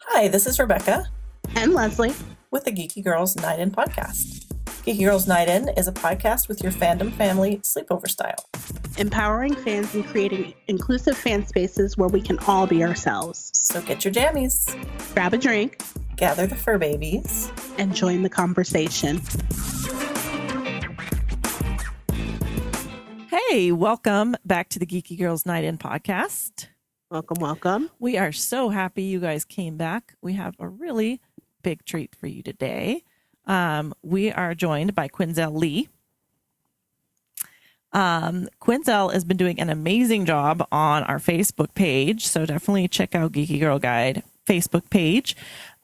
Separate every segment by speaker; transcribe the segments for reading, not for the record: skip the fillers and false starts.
Speaker 1: Hi, this is Rebecca
Speaker 2: and Leslie
Speaker 1: with the Geeky Girls Night In podcast. Geeky Girls Night In is a podcast with your fandom family sleepover style.
Speaker 2: Empowering fans and creating inclusive fan spaces where we can all be ourselves.
Speaker 1: So get your jammies,
Speaker 2: grab a drink,
Speaker 1: gather the fur babies,
Speaker 2: and join the conversation.
Speaker 3: Hey, welcome back to the Geeky Girls Night In podcast.
Speaker 2: Welcome, welcome.
Speaker 3: We are so happy you guys came back. We have a really big treat for you today. We are joined by Quinzel Lee. Quinzel has been doing an amazing job on our Facebook page, so definitely check out Geeky Girl Guide Facebook page.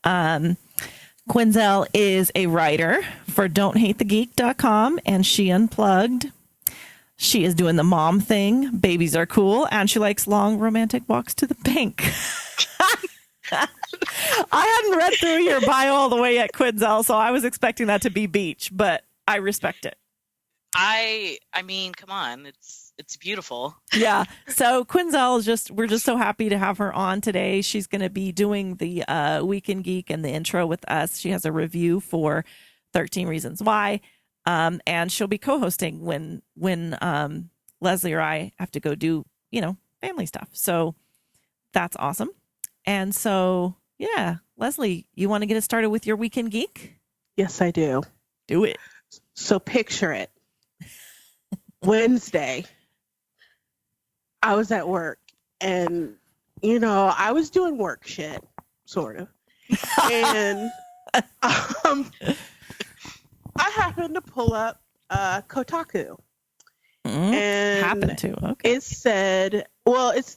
Speaker 3: Quinzel is a writer for don'thatethegeek.com and She Unplugged. She is doing the mom thing. Babies are cool. And she likes long romantic walks to the bank. I hadn't read through your bio all the way yet, Quinzel, so I was expecting that to be beach, but I respect it.
Speaker 4: I mean, come on. It's beautiful.
Speaker 3: Yeah. So Quinzel we're just so happy to have her on today. She's going to be doing the Weekend Geek and the intro with us. She has a review for 13 Reasons Why. And she'll be co-hosting when Leslie or I have to go do, family stuff. So that's awesome. And so, yeah, Leslie, you want to get us started with your Weekend Geek?
Speaker 2: Yes, I do.
Speaker 3: Do it.
Speaker 2: So picture it. Wednesday, I was at work and, I was doing work shit, sort of. And I happened to pull up Kotaku. And
Speaker 3: happened to. Okay.
Speaker 2: It said, well, it's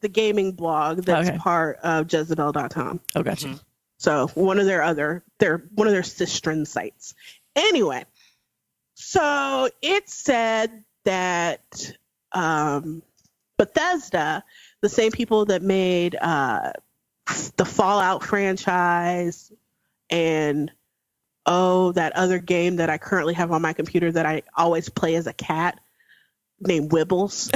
Speaker 2: the gaming blog that's part of Jezebel.com.
Speaker 3: Oh, gotcha. Mm-hmm.
Speaker 2: So one of their sister sites. Anyway, so it said that Bethesda, the same people that made the Fallout franchise and that other game that I currently have on my computer that I always play as a cat named Wibbles.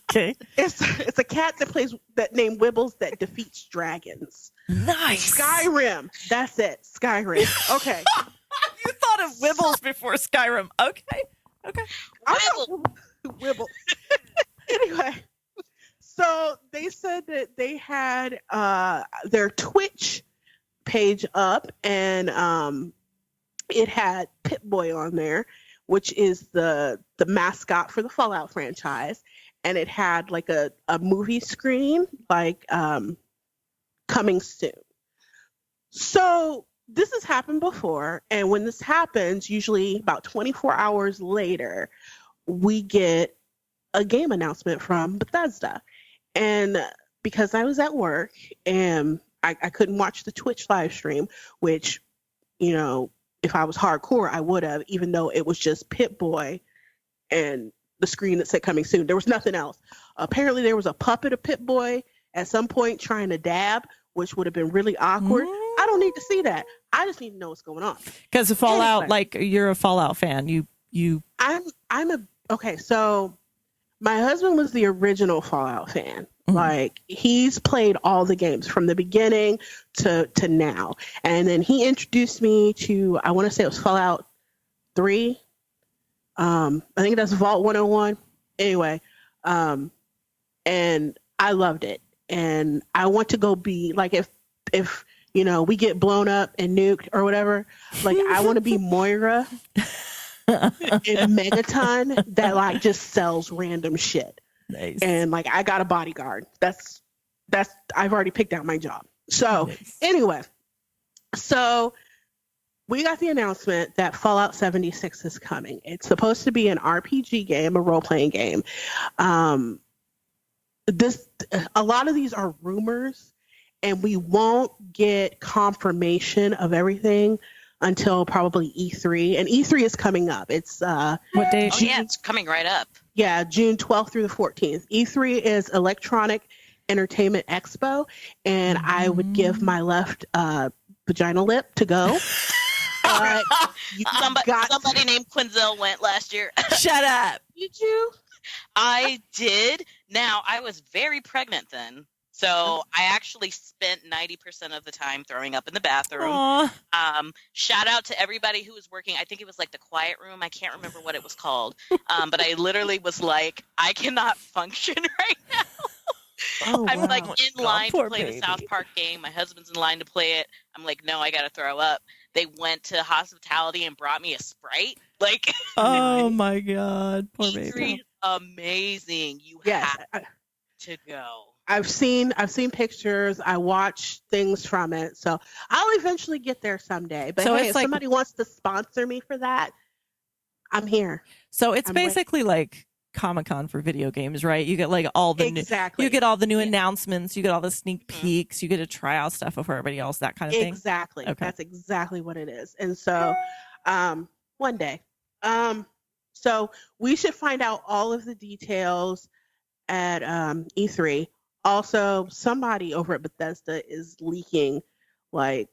Speaker 3: Okay.
Speaker 2: It's a cat that named Wibbles that defeats dragons.
Speaker 3: Nice.
Speaker 2: Skyrim. That's it. Skyrim. Okay.
Speaker 3: You thought of Wibbles before Skyrim. Okay.
Speaker 2: Wibbles. Anyway, so they said that they had their Twitch page up and it had Pip-Boy on there, which is the mascot for the Fallout franchise, and it had like a movie screen like coming soon. So this has happened before, and when this happens, usually about 24 hours later, we get a game announcement from Bethesda. And because I was at work and I couldn't watch the Twitch live stream, which, if I was hardcore, I would have, even though it was just Pip-Boy and the screen that said coming soon. There was nothing else. Apparently there was a puppet of Pip-Boy at some point trying to dab, which would have been really awkward. I don't need to see that. I just need to know what's going on.
Speaker 3: Because the Fallout, anyway, you're a Fallout fan.
Speaker 2: So my husband was the original Fallout fan. Mm-hmm. He's played all the games from the beginning to now. And then he introduced me to, I want to say it was Fallout 3. I think that's Vault 101. Anyway, and I loved it. And I want to go be, if we get blown up and nuked or whatever, I want to be Moira in Megaton that just sells random shit.
Speaker 3: Nice.
Speaker 2: And I got a bodyguard. That's I've already picked out my job. So Anyway, so we got the announcement that Fallout 76 is coming. It's supposed to be an RPG game, a role-playing game. A lot of these are rumors, and we won't get confirmation of everything until probably E3. And E3 is coming up. It's
Speaker 3: what day?
Speaker 4: It's coming right up.
Speaker 2: Yeah, June 12th through the 14th. E3 is Electronic Entertainment Expo, and I would give my left vagina lip to go.
Speaker 4: Somebody named Quinzel went last year.
Speaker 3: Shut up.
Speaker 2: Did you?
Speaker 4: I did. Now, I was very pregnant then, So I actually spent 90% of the time throwing up in the bathroom.
Speaker 3: Aw.
Speaker 4: Shout out to everybody who was working. I think it was like the quiet room. I can't remember what it was called. But I literally was like, I cannot function right now.
Speaker 2: Oh,
Speaker 4: I'm
Speaker 2: wow.
Speaker 4: like in line to
Speaker 3: poor
Speaker 4: play the
Speaker 3: baby.
Speaker 4: South Park game. My husband's in line to play it. I'm like, no, I got to throw up. They went to hospitality and brought me a Sprite. Like,
Speaker 3: Oh my God, poor
Speaker 4: E3
Speaker 3: baby.
Speaker 4: is amazing. You
Speaker 2: Yes,
Speaker 4: have to go.
Speaker 2: I've seen pictures. I watch things from it, so I'll eventually get there someday. But
Speaker 3: So
Speaker 2: hey,
Speaker 3: it's
Speaker 2: if
Speaker 3: like-
Speaker 2: somebody wants to sponsor me for that, I'm here.
Speaker 3: So it's
Speaker 2: I'm ready.
Speaker 3: basically like Comic-Con for video games, right? You get like all the
Speaker 2: Exactly.
Speaker 3: you get all the new
Speaker 4: Yeah.
Speaker 3: announcements, you get all the sneak
Speaker 4: Mhm.
Speaker 3: peeks, you get to try out stuff before everybody else, that kind of thing.
Speaker 2: Exactly.
Speaker 3: Okay.
Speaker 2: That's exactly what it is. And so, one day, so we should find out all of the details at E3. Also, somebody over at Bethesda is leaking like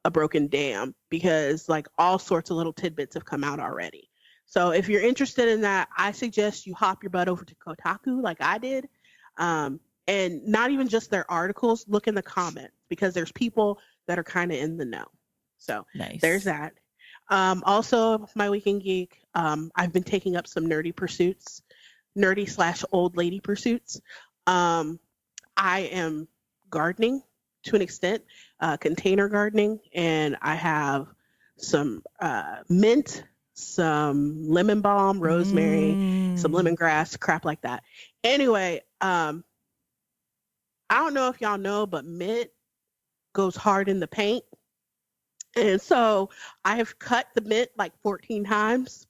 Speaker 2: a broken dam because like all sorts of little tidbits have come out already. So if you're interested in that, I suggest you hop your butt over to Kotaku like I did. And not even just their articles, look in the comments because there's people that are kind of in the know. So
Speaker 3: Nice.
Speaker 2: there's that. Also, my weekend geek, I've been taking up some nerdy pursuits, nerdy/old lady pursuits. I am gardening to an extent, container gardening, and I have some mint, some lemon balm, rosemary, some lemongrass, crap like that. Anyway, I don't know if y'all know, but mint goes hard in the paint. And so I have cut the mint like 14 times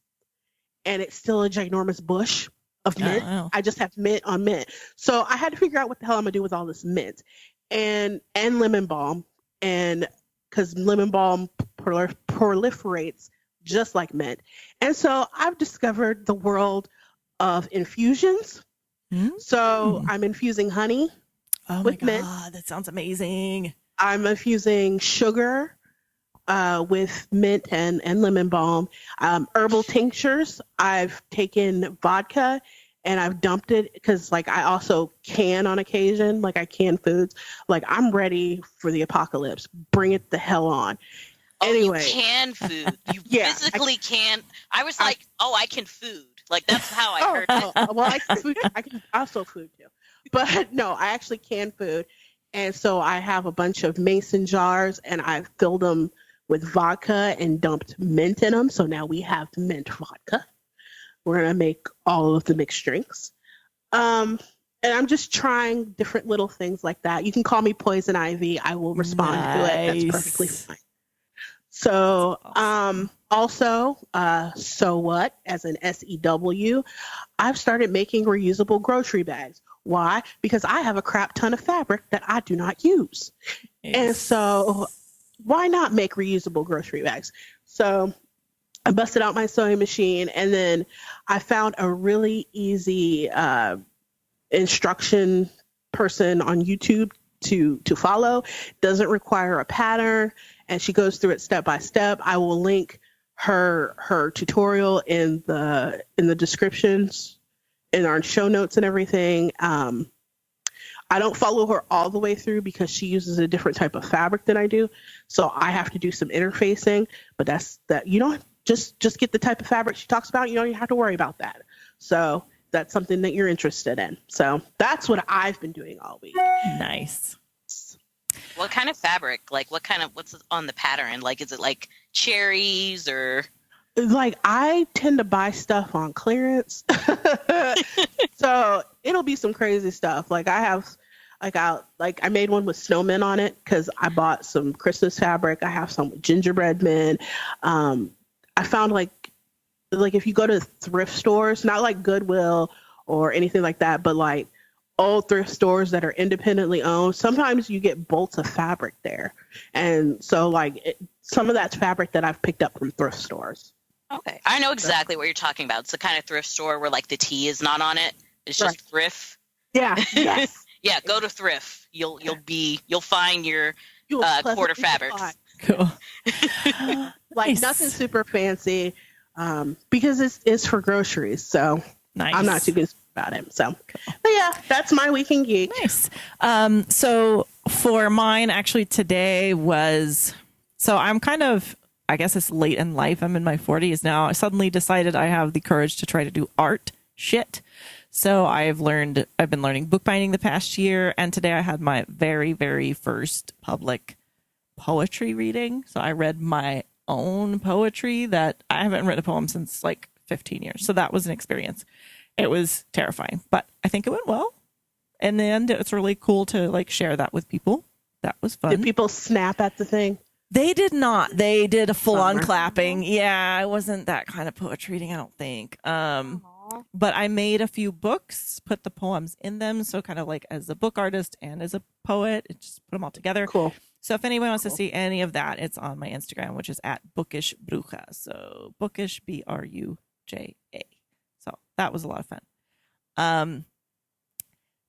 Speaker 2: and it's still a ginormous bush of mint.
Speaker 3: wow.
Speaker 2: I just have mint on mint. So I had to figure out what the hell I'm gonna do with all this mint and lemon balm. And because lemon balm proliferates just like mint. And so I've discovered the world of infusions. So I'm infusing honey.
Speaker 3: Oh my
Speaker 2: with
Speaker 3: God,
Speaker 2: mint.
Speaker 3: that sounds amazing.
Speaker 2: I'm infusing sugar with mint and lemon balm. Herbal tinctures. I've taken vodka and I've dumped it because like I also can on occasion, like I can foods. Like I'm ready for the apocalypse. Bring it the hell on.
Speaker 4: Oh,
Speaker 2: Anyway.
Speaker 4: you can food. You
Speaker 2: Yeah,
Speaker 4: physically can. I was like, I can food. Like that's how I heard it.
Speaker 2: Well, I can food. I can also food too, but no, I actually can food, and so I have a bunch of mason jars, and I've filled them with vodka and dumped mint in them. So now we have mint vodka. We're gonna make all of the mixed drinks, and I'm just trying different little things like that. You can call me Poison Ivy. I will respond to it. That's perfectly
Speaker 3: Nice.
Speaker 2: fine. So,
Speaker 3: That's
Speaker 2: also, so what, as an SEW, I've started making reusable grocery bags. Why? Because I have a crap ton of fabric that I do not use. And so why not make reusable grocery bags? So I busted out my sewing machine and then I found a really easy instruction person on YouTube to follow. Doesn't require a pattern. And she goes through it step by step. I will link her tutorial in the descriptions, in our show notes and everything. I don't follow her all the way through because she uses a different type of fabric than I do. So I have to do some interfacing, but that's that. You don't just get the type of fabric she talks about. You don't even have to worry about that. So that's something that you're interested in. So that's what I've been doing all week.
Speaker 3: Nice.
Speaker 4: What kind of fabric? Like what's on the pattern? Like is it like cherries or
Speaker 2: Like I tend to buy stuff on clearance. So it'll be some crazy stuff. Like I have I made one with snowmen on it because I bought some Christmas fabric. I have some with gingerbread men. I found like if you go to thrift stores, not like Goodwill or anything like that, but like old thrift stores that are independently owned, sometimes you get bolts of fabric there. And so like some of that's fabric that I've picked up from thrift stores.
Speaker 4: Okay. I know exactly what you're talking about. It's the kind of thrift store where like the T is not on it. It's just thrift.
Speaker 2: Yeah. Yes.
Speaker 4: Yeah, go to thrift. You'll find your
Speaker 2: You will
Speaker 4: quarter
Speaker 2: pleasantly
Speaker 4: fabrics.
Speaker 3: Cool.
Speaker 2: like
Speaker 3: Nice.
Speaker 2: nothing super fancy, because it's for groceries. So
Speaker 3: Nice.
Speaker 2: I'm not too good about him. So, but yeah, that's my week in geek.
Speaker 3: Nice. So for mine, actually today was, so I'm kind of, I guess it's late in life. I'm in my 40s now. I suddenly decided I have the courage to try to do art shit. So I've been learning bookbinding the past year. And today I had my very, very first public poetry reading. So I read my own poetry that I haven't read a poem since like 15 years. So that was an experience. It was terrifying, but I think it went well. In the end, it's really cool to like share that with people. That was fun.
Speaker 2: Did people snap at the thing?
Speaker 3: They did not. They did a full-on
Speaker 2: Bummer.
Speaker 3: clapping. Yeah, it wasn't that kind of poetry reading, I don't think. But I made a few books, put the poems in them. So kind of like as a book artist and as a poet, it just put them all together.
Speaker 2: Cool.
Speaker 3: So if anyone wants to see any of that, it's on my Instagram, which is at Bookish Bruja. So Bookish, Bruja. So that was a lot of fun.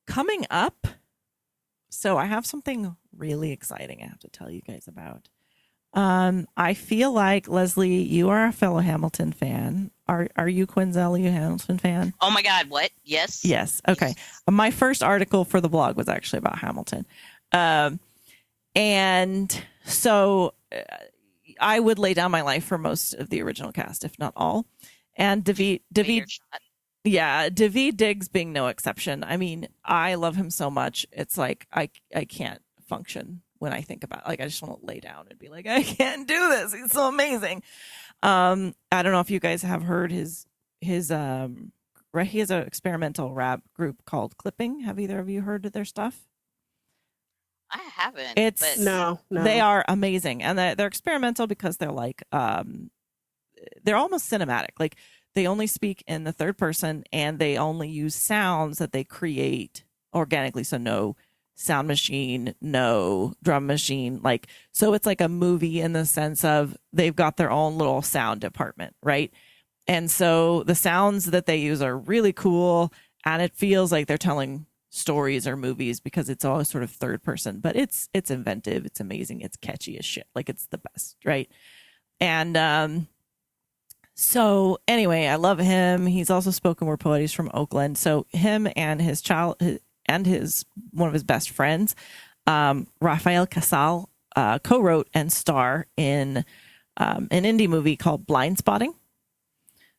Speaker 3: Coming up, so I have something really exciting I have to tell you guys about. I feel like, Leslie, you are a fellow Hamilton fan. Are you, Quinzel? Are you a Hamilton fan?
Speaker 4: Oh my God, what? Yes.
Speaker 3: Yes. Okay. My first article for the blog was actually about Hamilton. And so I would lay down my life for most of the original cast, if not all. And David, David Diggs being no exception. I mean, I love him so much. It's like I can't function when I think about it. Like I just want to lay down and be like, I can't do this. He's so amazing. I don't know if you guys have heard his he has an experimental rap group called Clipping. Have either of you heard of their stuff?
Speaker 4: I haven't.
Speaker 3: It's
Speaker 2: No.
Speaker 3: They are amazing, and they're experimental because they're like they're almost cinematic. Like they only speak in the third person, and they only use sounds that they create organically. So no sound machine, no drum machine. Like so, it's like a movie in the sense of they've got their own little sound department, right? And so the sounds that they use are really cool, and it feels like they're telling stories or movies because it's all sort of third person, but it's inventive, it's amazing, it's catchy as shit. Like it's the best, right? And so anyway, I love him. He's also spoken word poet. He's from Oakland. So him and his one of his best friends, Rafael Casal, co-wrote and star in an indie movie called Blind Spotting.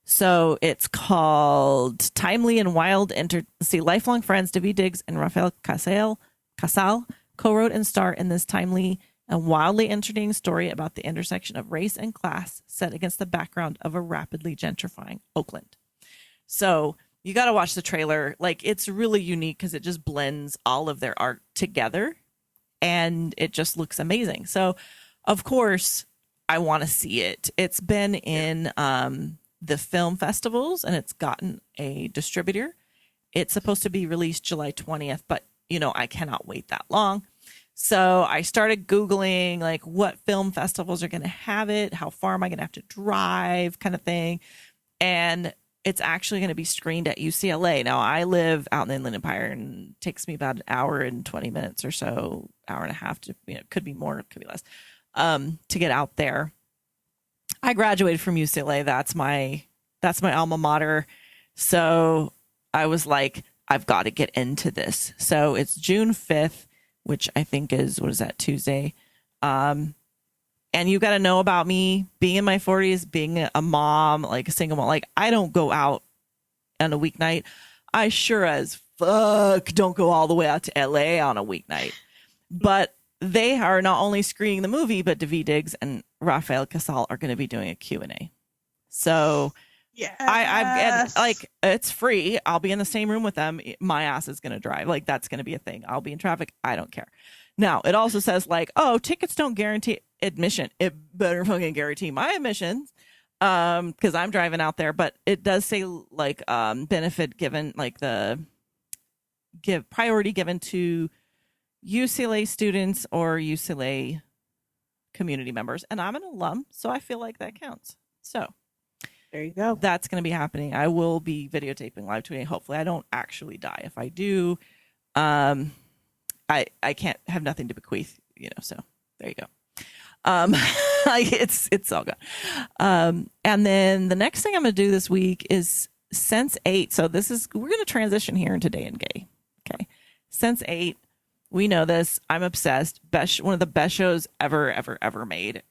Speaker 3: So it's called Timely and Wild. Lifelong friends David Diggs and Rafael Casal co-wrote and star in this timely and wildly entertaining story about the intersection of race and class set against the background of a rapidly gentrifying Oakland. So you got to watch the trailer. Like it's really unique because it just blends all of their art together and it just looks amazing. So of course I want to see it. It's been in the film festivals and it's gotten a distributor. It's supposed to be released July 20th, but I cannot wait that long. So I started Googling like what film festivals are going to have it, how far am I going to have to drive kind of thing. And it's actually going to be screened at UCLA. Now I live out in the Inland Empire and it takes me about an hour and 20 minutes or so, hour and a half to, could be more, could be less, to get out there. I graduated from UCLA. That's my alma mater. So I was like, I've got to get into this. So it's June 5th, which I think is, what is that, Tuesday? And you got to know about me being in my 40s, being a mom, like a single mom. Like I don't go out on a weeknight. I sure as fuck don't go all the way out to LA on a weeknight. But they are not only screening the movie, but David Diggs and Rafael Casal are going to be doing a Q&A. So
Speaker 2: yeah,
Speaker 3: I like it's free. I'll be in the same room with them. My ass is going to drive. Like that's going to be a thing. I'll be in traffic. I don't care. Now it also says like, oh, tickets don't guarantee admission. It better fucking guarantee my admissions. Because I'm driving out there, but it does say like benefit given, like priority given to UCLA students or UCLA community members. And I'm an alum, so I feel like that counts. So
Speaker 2: there you go.
Speaker 3: That's going to be happening. I will be videotaping, live tweeting. Hopefully I don't actually die. If I do, I can't have nothing to bequeath, so there you go. It's all good. And then the next thing I'm going to do this week is Sense8. So we're going to transition here into Day and Gay. Okay. Sense8. We know this. I'm obsessed. One of the best shows ever made.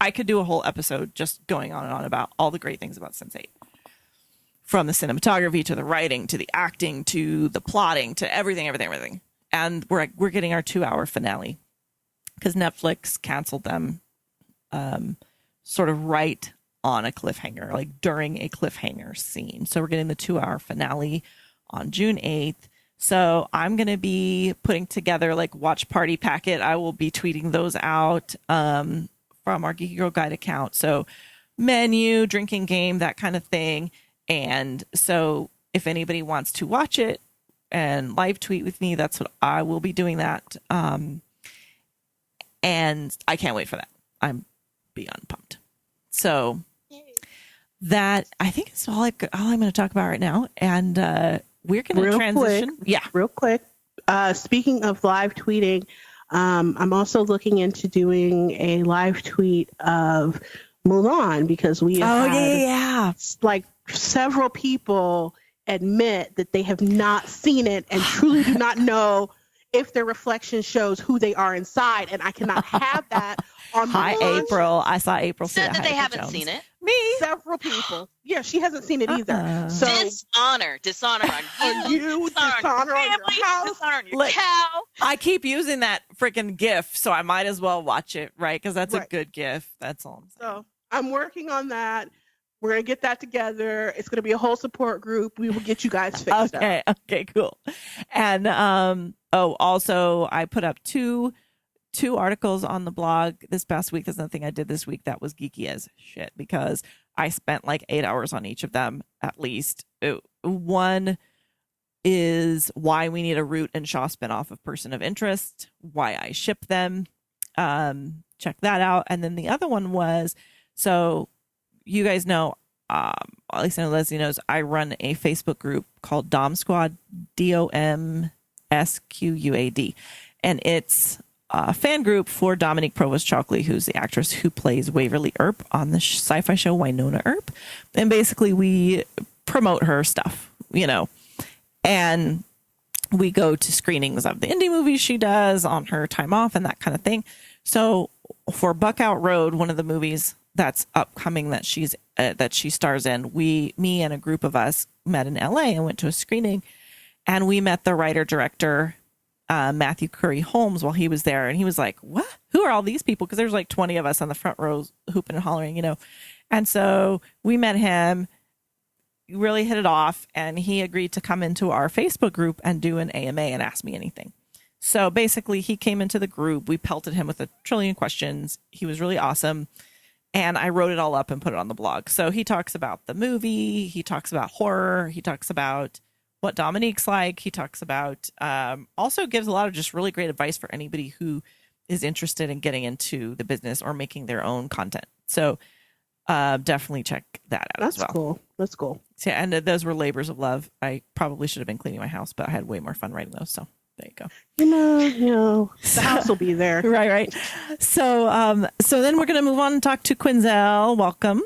Speaker 3: I could do a whole episode just going on and on about all the great things about Sense8. From the cinematography to the writing to the acting to the plotting to everything. And we're getting our 2-hour finale because Netflix canceled them sort of right on a cliffhanger, like during a cliffhanger scene. So we're getting the 2-hour finale on June 8th. So I'm going to be putting together like watch party packet. I will be tweeting those out from our Geeky Girl Guide account. So menu, drinking game, that kind of thing. And so if anybody wants to watch it and live tweet with me, that's what I will be doing that. And I can't wait for that. I'm beyond pumped. So that I think is all I'm going to talk about right now. And we're going to transition.
Speaker 2: Real quick. Speaking of live tweeting, I'm also looking into doing a live tweet of Mulan because we have had like several people admit that they have not seen it and truly do not know if their reflection shows who they are inside, and I cannot have that on my launch.
Speaker 3: April. I saw April say
Speaker 4: that they haven't seen it.
Speaker 3: Me?
Speaker 2: Several people. Yeah, she hasn't seen it either. So
Speaker 4: dishonor on you,
Speaker 2: dishonor on your house,
Speaker 4: dishonor on your cow.
Speaker 3: I keep using that freaking GIF, so I might as well watch it, right? Because that's a good GIF. That's all I'm saying.
Speaker 2: So I'm working on that. We're going to get that together. It's going to be a whole support group. We will get you guys fixed up.
Speaker 3: Okay, cool. And also I put up two articles on the blog this past week. There's nothing I did this week that was geeky as shit because I spent like 8 hours on each of them at least. One is why we need a Root and Shaw spinoff of Person of Interest, why I ship them. Check that out. And then the other one was, so you guys know, at least I know Leslie knows, I run a Facebook group called Dom Squad, DOMSQUAD. And it's a fan group for Dominique Provost-Chalkley, who's the actress who plays Waverly Earp on the sci-fi show Winona Earp. And basically we promote her stuff, and we go to screenings of the indie movies she does on her time off and that kind of thing. So for Buckout Road, one of the movies that's upcoming that she stars in, me and a group of us met in LA and went to a screening, and we met the writer director Matthew Curry Holmes while he was there, and he was like, "What? Who are all these people?" Because there's like 20 of us on the front row hooping and hollering, And so we met him, really hit it off, and he agreed to come into our Facebook group and do an AMA and ask me anything. So basically, he came into the group. We pelted him with a trillion questions. He was really awesome. And I wrote it all up and put it on the blog. So he talks about the movie. He talks about horror. He talks about what Dominique's like. He talks about, also gives a lot of just really great advice for anybody who is interested in getting into the business or making their own content. So definitely check that out as well.
Speaker 2: That's cool.
Speaker 3: So, and those were labors of love. I probably should have been cleaning my house, but I had way more fun writing those. So there you go.
Speaker 2: The house will be there.
Speaker 3: Right. So then we're going to move on and talk to Quinzel. Welcome.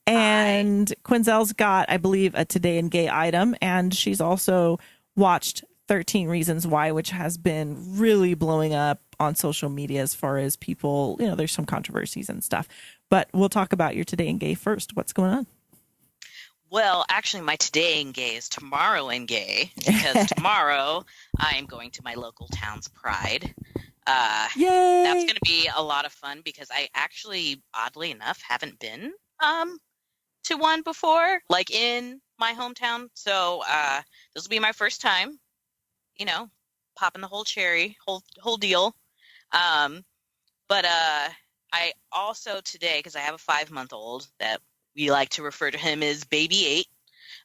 Speaker 3: And hi. Quinzel's got, I believe, a Today in Gay item, and she's also watched 13 Reasons Why, which has been really blowing up on social media as far as people, there's some controversies and stuff. But we'll talk about your Today in Gay first. What's going on?
Speaker 4: Well, actually, my Today in Gay is tomorrow in Gay, because tomorrow I am going to my local town's Pride.
Speaker 3: Yay!
Speaker 4: That's going to be a lot of fun because I actually, oddly enough, haven't been to one before, like in my hometown. So this will be my first time, popping the whole cherry, whole deal. But I also today, because I have a 5-month-old that we like to refer to him as Baby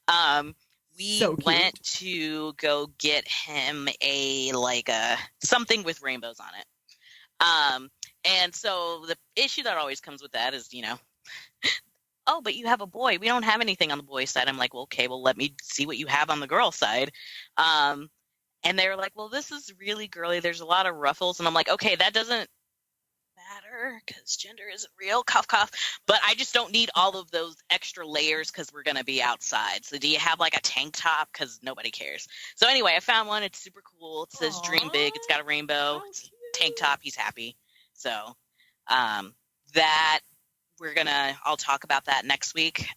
Speaker 4: 8. We went to go get him a something with rainbows on it. And so the issue that always comes with that is, oh, but you have a boy. We don't have anything on the boy side. I'm like, well, okay, well, let me see what you have on the girl side. And they were like, well, this is really girly. There's a lot of ruffles. And I'm like, okay, that doesn't matter. because gender isn't real, cough, cough. But I just don't need all of those extra layers because we're going to be outside. So do you have like a tank top? Because nobody cares. So anyway, I found one. It's super cool. It says dream big. It's got a rainbow. It's a tank top. He's happy. So that I'll talk about that next week.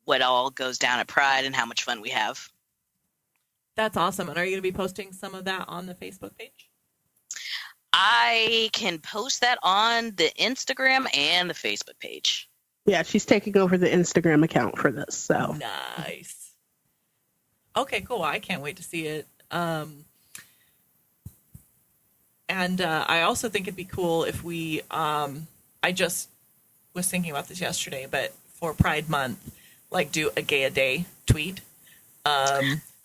Speaker 4: What all goes down at Pride and how much fun we have.
Speaker 3: That's awesome. And are you going to be posting some of that on the Facebook page?
Speaker 4: I can post that on the Instagram and the Facebook page.
Speaker 2: Yeah, she's taking over the Instagram account for this. So
Speaker 3: nice. Okay, cool. I can't wait to see it. And I also think it'd be cool if we, I just was thinking about this yesterday, but for Pride Month, like do a gay a day tweet.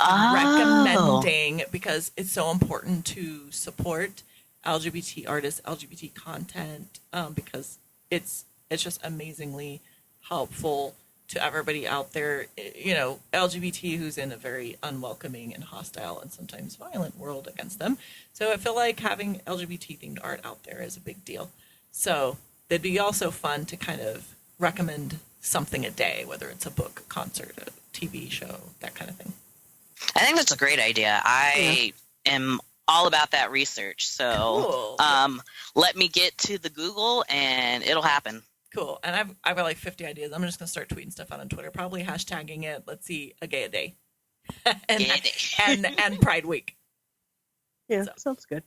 Speaker 3: Recommending, because it's so important to support LGBT artists, LGBT content, because it's just amazingly helpful to everybody out there, you know, LGBT who's in a very unwelcoming and hostile and sometimes violent world against them. So I feel like having LGBT themed art out there is a big deal. So it'd be also fun to kind of recommend something a day, whether it's a book, a concert, a TV show, that kind of thing.
Speaker 4: I think that's a great idea. I am all about that research. So let me get to the Google and it'll happen.
Speaker 3: Cool. And I've got like 50 ideas. I'm just going to start tweeting stuff out on Twitter, probably hashtagging it. Let's see, a gay a day. and Pride Week.
Speaker 2: Yeah, so. Sounds good.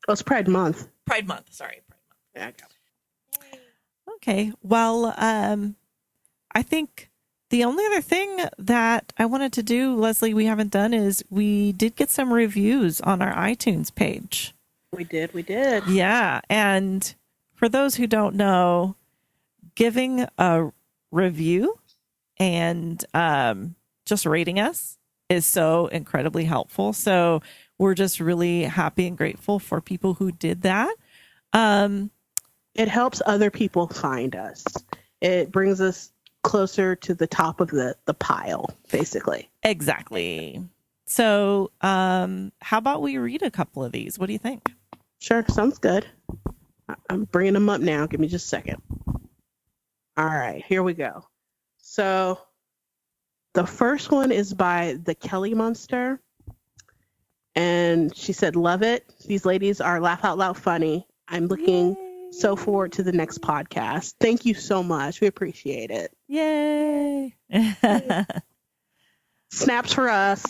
Speaker 2: Oh, it's Pride Month.
Speaker 3: Pride Month. Sorry. Pride Month.
Speaker 2: Yeah, I got it.
Speaker 3: Okay. Well, I think the only other thing that I wanted to do, Leslie, we haven't done is we did get some reviews on our iTunes page.
Speaker 2: We did.
Speaker 3: Yeah. And for those who don't know, giving a review and just rating us is so incredibly helpful. So we're just really happy and grateful for people who did that.
Speaker 2: It helps other people find us. It brings us closer to the top of the pile, basically.
Speaker 3: Exactly. So how about we read a couple of these? What do you think?
Speaker 2: Sure. Sounds good. I'm bringing them up now. Give me just a second. All right, here we go. So the first one is by the Kelly Monster. And she said, love it. These ladies are laugh out loud funny. I'm looking so forward to the next podcast. Thank you so much. We appreciate it.
Speaker 3: Yay.
Speaker 2: Snaps for us.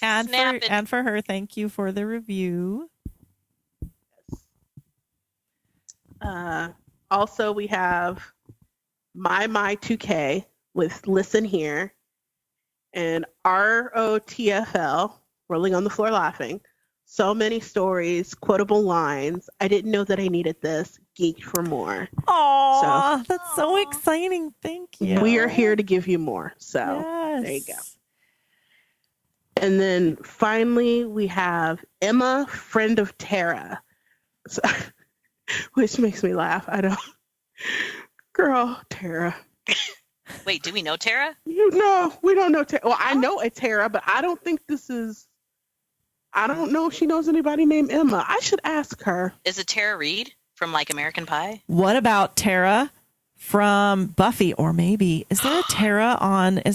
Speaker 3: And for her, thank you for the review.
Speaker 2: Also, we have my 2K with Listen Here and ROTFL, Rolling on the Floor Laughing. So many stories, quotable lines. I didn't know that I needed this. Geeked for more.
Speaker 3: Oh, that's so exciting. Thank you.
Speaker 2: We are here to give you more. So There you go. And then finally, we have Emma, friend of Tara. So, which makes me laugh. I don't. Girl, Tara.
Speaker 4: Wait, do we know Tara?
Speaker 2: No, we don't know Tara. Well, I know a Tara, but I don't think this is. I don't know if she knows anybody named Emma. I should ask her.
Speaker 4: Is it Tara Reid from like American Pie?
Speaker 3: What about Tara from Buffy? Or maybe is there a Tara on? I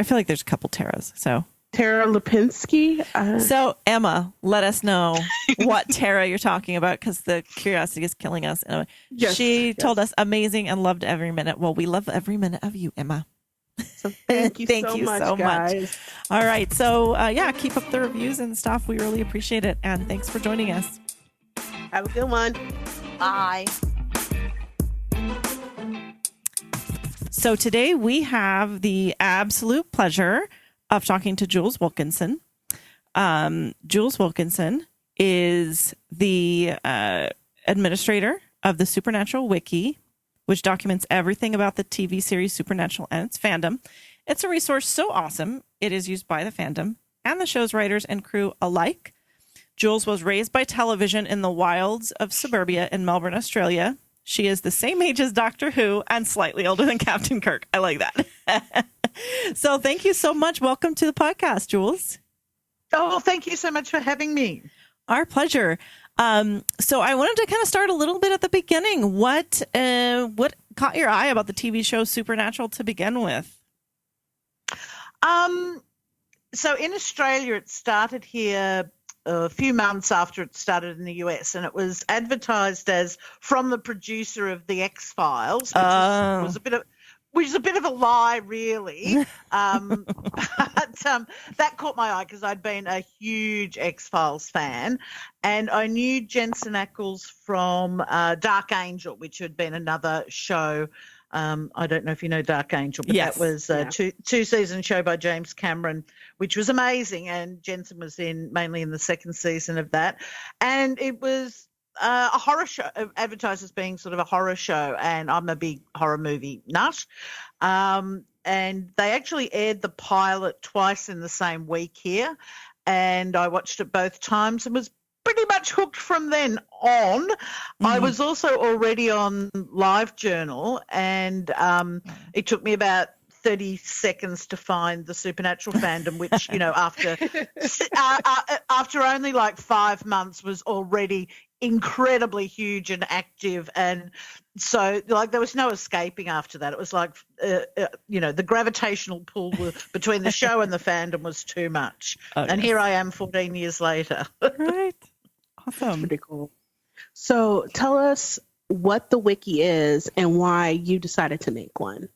Speaker 3: feel like there's a couple Taras. So
Speaker 2: Tara Lipinski.
Speaker 3: So Emma, let us know what Tara you're talking about, because the curiosity is killing us. Anyway, she told us amazing and loved every minute. Well, we love every minute of you, Emma.
Speaker 2: So thank you so much, guys.
Speaker 3: All right. So keep up the reviews and stuff. We really appreciate it. And thanks for joining us.
Speaker 2: Have a good one.
Speaker 4: Bye.
Speaker 3: So today we have the absolute pleasure of talking to Jules Wilkinson. Jules Wilkinson is the administrator of the Supernatural Wiki, which documents everything about the TV series Supernatural and its fandom. It's a resource so awesome, it is used by the fandom and the show's writers and crew alike. Jules was raised by television in the wilds of suburbia in Melbourne, Australia. She is the same age as Doctor Who and slightly older than Captain Kirk. I like that. So thank you so much. Welcome to the podcast, Jules.
Speaker 5: Oh, thank you so much for having me.
Speaker 3: Our pleasure. So I wanted to kind of start a little bit at the beginning. What caught your eye about the TV show Supernatural to begin with?
Speaker 5: So in Australia, it started here a few months after it started in the US, and it was advertised as from the producer of The X-Files, which is a bit of a lie, really. But that caught my eye because I'd been a huge X-Files fan, and I knew Jensen Ackles from Dark Angel, which had been another show. I don't know if you know Dark Angel, but
Speaker 3: yes.
Speaker 5: That was a two-season show by James Cameron, which was amazing, and Jensen was mainly in the second season of that. And it was a horror show, advertised as being sort of a horror show, and I'm a big horror movie nut. And they actually aired the pilot twice in the same week here, and I watched it both times and was pretty much hooked from then on. I was also already on LiveJournal, and it took me about 30 seconds to find the Supernatural fandom, which, after only like 5 months was already incredibly huge and active. And so there was no escaping after that. It was like, the gravitational pull between the show and the fandom was too much. And here I am 14 years later.
Speaker 3: Right. Awesome.
Speaker 2: Pretty cool. So tell us what the wiki is and why you decided to make one.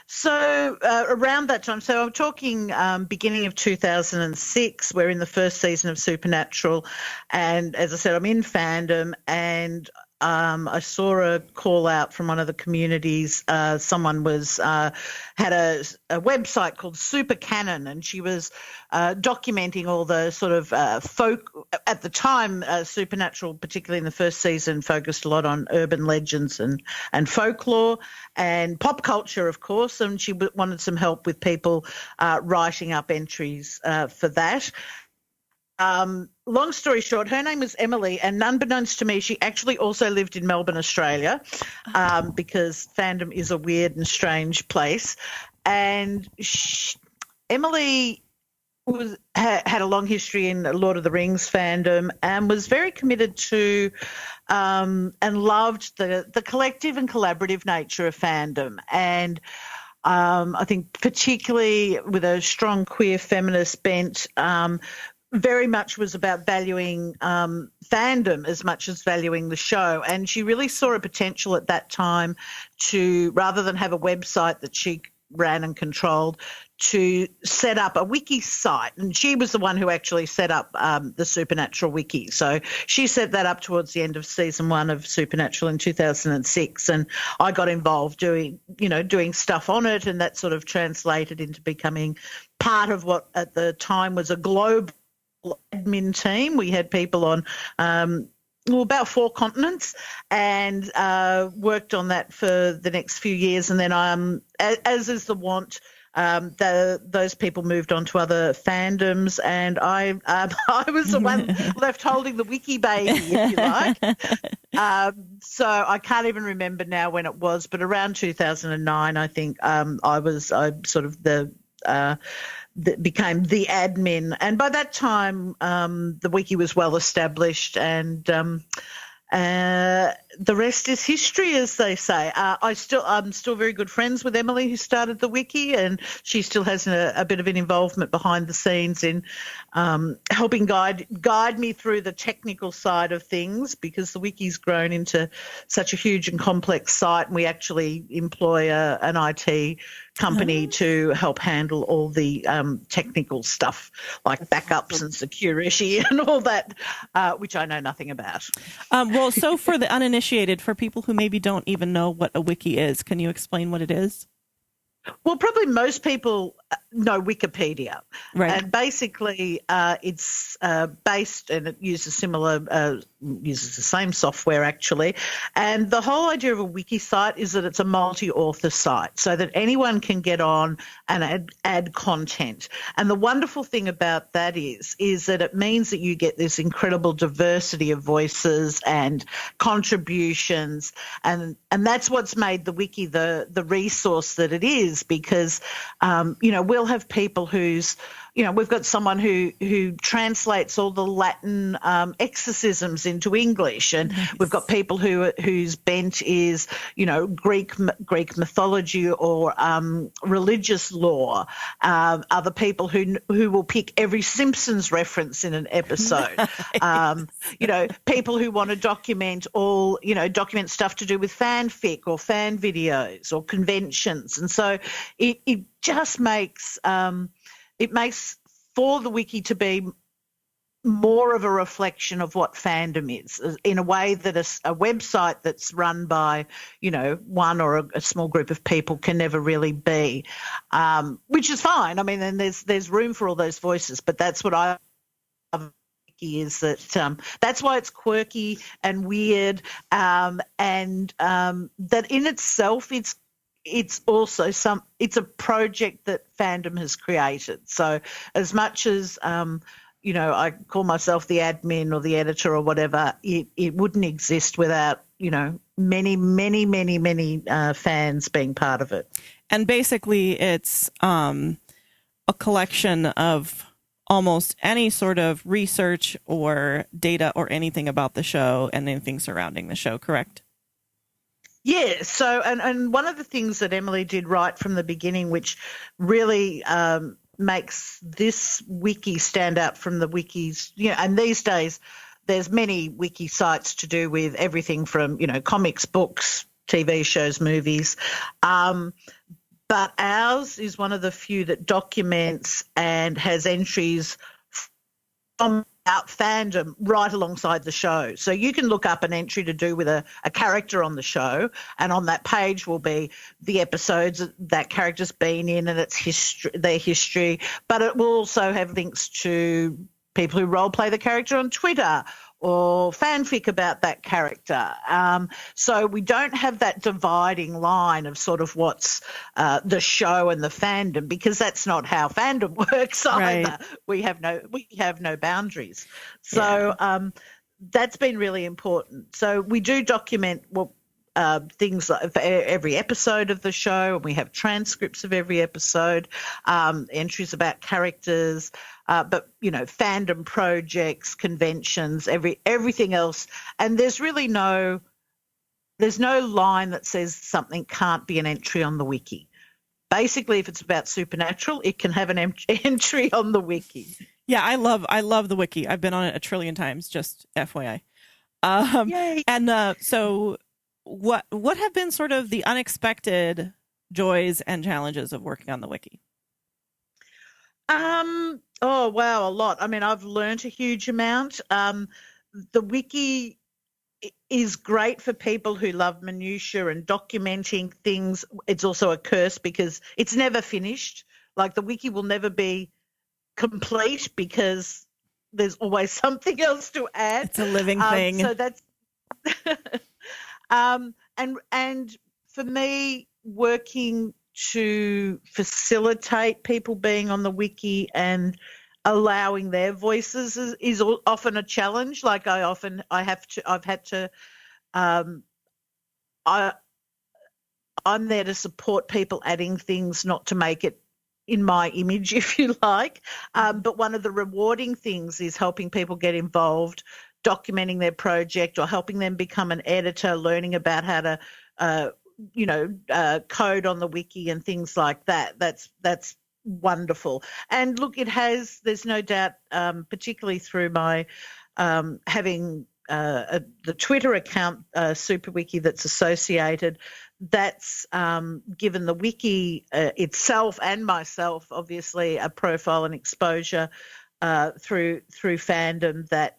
Speaker 5: So around that time, so I'm talking beginning of 2006, we're in the first season of Supernatural, and as I said, I'm in fandom, and I saw a call out from one of the communities. Someone had a website called Super Canon, and she was documenting all the sort of folk at the time. Supernatural, particularly in the first season, focused a lot on urban legends and folklore and pop culture, of course. And she wanted some help with people writing up entries for that. Long story short, her name was Emily, and unbeknownst to me, she actually also lived in Melbourne, Australia, because fandom is a weird and strange place. And Emily had a long history in Lord of the Rings fandom and was very committed to and loved the collective and collaborative nature of fandom. And I think particularly with a strong queer feminist bent, very much was about valuing fandom as much as valuing the show. And she really saw a potential at that time to, rather than have a website that she ran and controlled, to set up a wiki site. And she was the one who actually set up the Supernatural Wiki. So she set that up towards the end of season 1 of Supernatural in 2006. And I got involved doing stuff on it, and that sort of translated into becoming part of what at the time was a global admin team. We had people on about 4 continents, and worked on that for the next few years. And then as is the want, those people moved on to other fandoms, and I was the one left holding the wiki baby, if you like. So I can't even remember now when it was, but around 2009, I think became the admin, and by that time the wiki was well established, and the rest is history, as they say. I'm still very good friends with Emily, who started the wiki, and she still has a bit of an involvement behind the scenes in helping guide me through the technical side of things, because the wiki's grown into such a huge and complex site, and we actually employ an IT company to help handle all the technical stuff like backups and security and all that, which I know nothing about.
Speaker 3: Well, so for the uninitiated, for people who maybe don't even know what a wiki is, can you explain what it is?
Speaker 5: Well, probably most people know Wikipedia,
Speaker 3: right?
Speaker 5: And basically, it's based, and it uses uses the same software actually. And the whole idea of a wiki site is that it's a multi-author site, so that anyone can get on and add content. And the wonderful thing about that is that it means that you get this incredible diversity of voices and contributions, and that's what's made the wiki the resource that it is, because we'll have people whose we've got someone who translates all the Latin exorcisms into English, and we've got people whose bent is, Greek mythology or religious lore. Other people who will pick every Simpsons reference in an episode. People who want to document document stuff to do with fanfic or fan videos or conventions, and so it just makes it makes for the wiki to be more of a reflection of what fandom is, in a way that a website that's run by, one or a small group of people can never really be, which is fine. I mean, and there's room for all those voices, but that's what I love. Is that that's why it's quirky and weird, and that in itself it's also it's a project that fandom has created. So as much as I call myself the admin or the editor or whatever, it wouldn't exist without many fans being part of it.
Speaker 3: And basically it's a collection of almost any sort of research or data or anything about the show and anything surrounding the show, correct?
Speaker 5: Yeah, so and one of the things that Emily did right from the beginning, which really makes this wiki stand out from the wikis, and these days there's many wiki sites to do with everything from, comics, books, TV shows, movies, but ours is one of the few that documents and has entries from out fandom right alongside the show. So you can look up an entry to do with a character on the show, and on that page will be the episodes that character's been in and its history, their history, but it will also have links to people who role play the character on Twitter or fanfic about that character. So we don't have that dividing line of sort of what's the show and the fandom, because that's not how fandom works either. Right. We have no boundaries. So that's been really important. So we do document things like for every episode of the show, and we have transcripts of every episode, entries about characters, but fandom projects, conventions, everything else. And there's really no line that says something can't be an entry on the wiki. Basically, if it's about Supernatural, it can have an entry on the wiki.
Speaker 3: Yeah, I love the wiki. I've been on it a trillion times, just FYI.
Speaker 5: Yay.
Speaker 3: And so what have been sort of the unexpected joys and challenges of working on the wiki?
Speaker 5: Oh, wow, a lot. I mean, I've learned a huge amount. The wiki is great for people who love minutiae and documenting things. It's also a curse because it's never finished. Like, the wiki will never be complete because there's always something else to add.
Speaker 3: It's a living thing.
Speaker 5: So that's and for me, working to facilitate people being on the wiki and allowing their voices is often a challenge. Like I've had to I'm there to support people adding things, not to make it in my image, if you like. But one of the rewarding things is helping people get involved, documenting their project, or helping them become an editor, learning about how to code on the wiki and things like that. That's wonderful. And look, there's no doubt, particularly through my having the Twitter account, SuperWiki, that's associated, that's given the wiki itself and myself, obviously, a profile and exposure through fandom that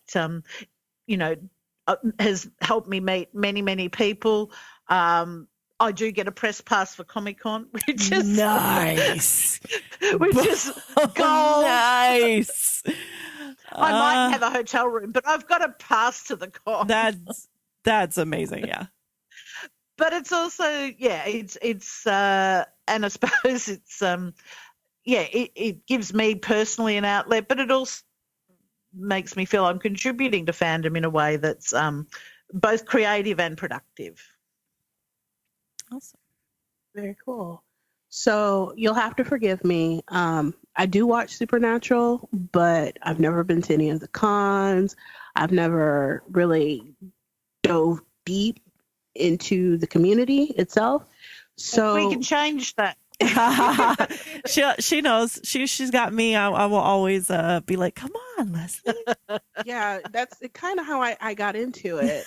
Speaker 5: has helped me meet many people. I do get a press pass for Comic-Con, which is
Speaker 3: nice.
Speaker 5: Which is gold.
Speaker 3: Nice.
Speaker 5: I might have a hotel room, but I've got a pass to the con.
Speaker 3: That's amazing. Yeah.
Speaker 5: But it's also, it's and I suppose it's it gives me personally an outlet, but it also makes me feel I'm contributing to fandom in a way that's both creative and productive.
Speaker 3: Awesome.
Speaker 2: Very cool. So you'll have to forgive me. I do watch Supernatural, but I've never been to any of the cons. I've never really dove deep into the community itself. So
Speaker 5: we can change that.
Speaker 3: she knows. She's got me. I will always be like, come on, Leslie.
Speaker 2: yeah, that's kind of how I got into it,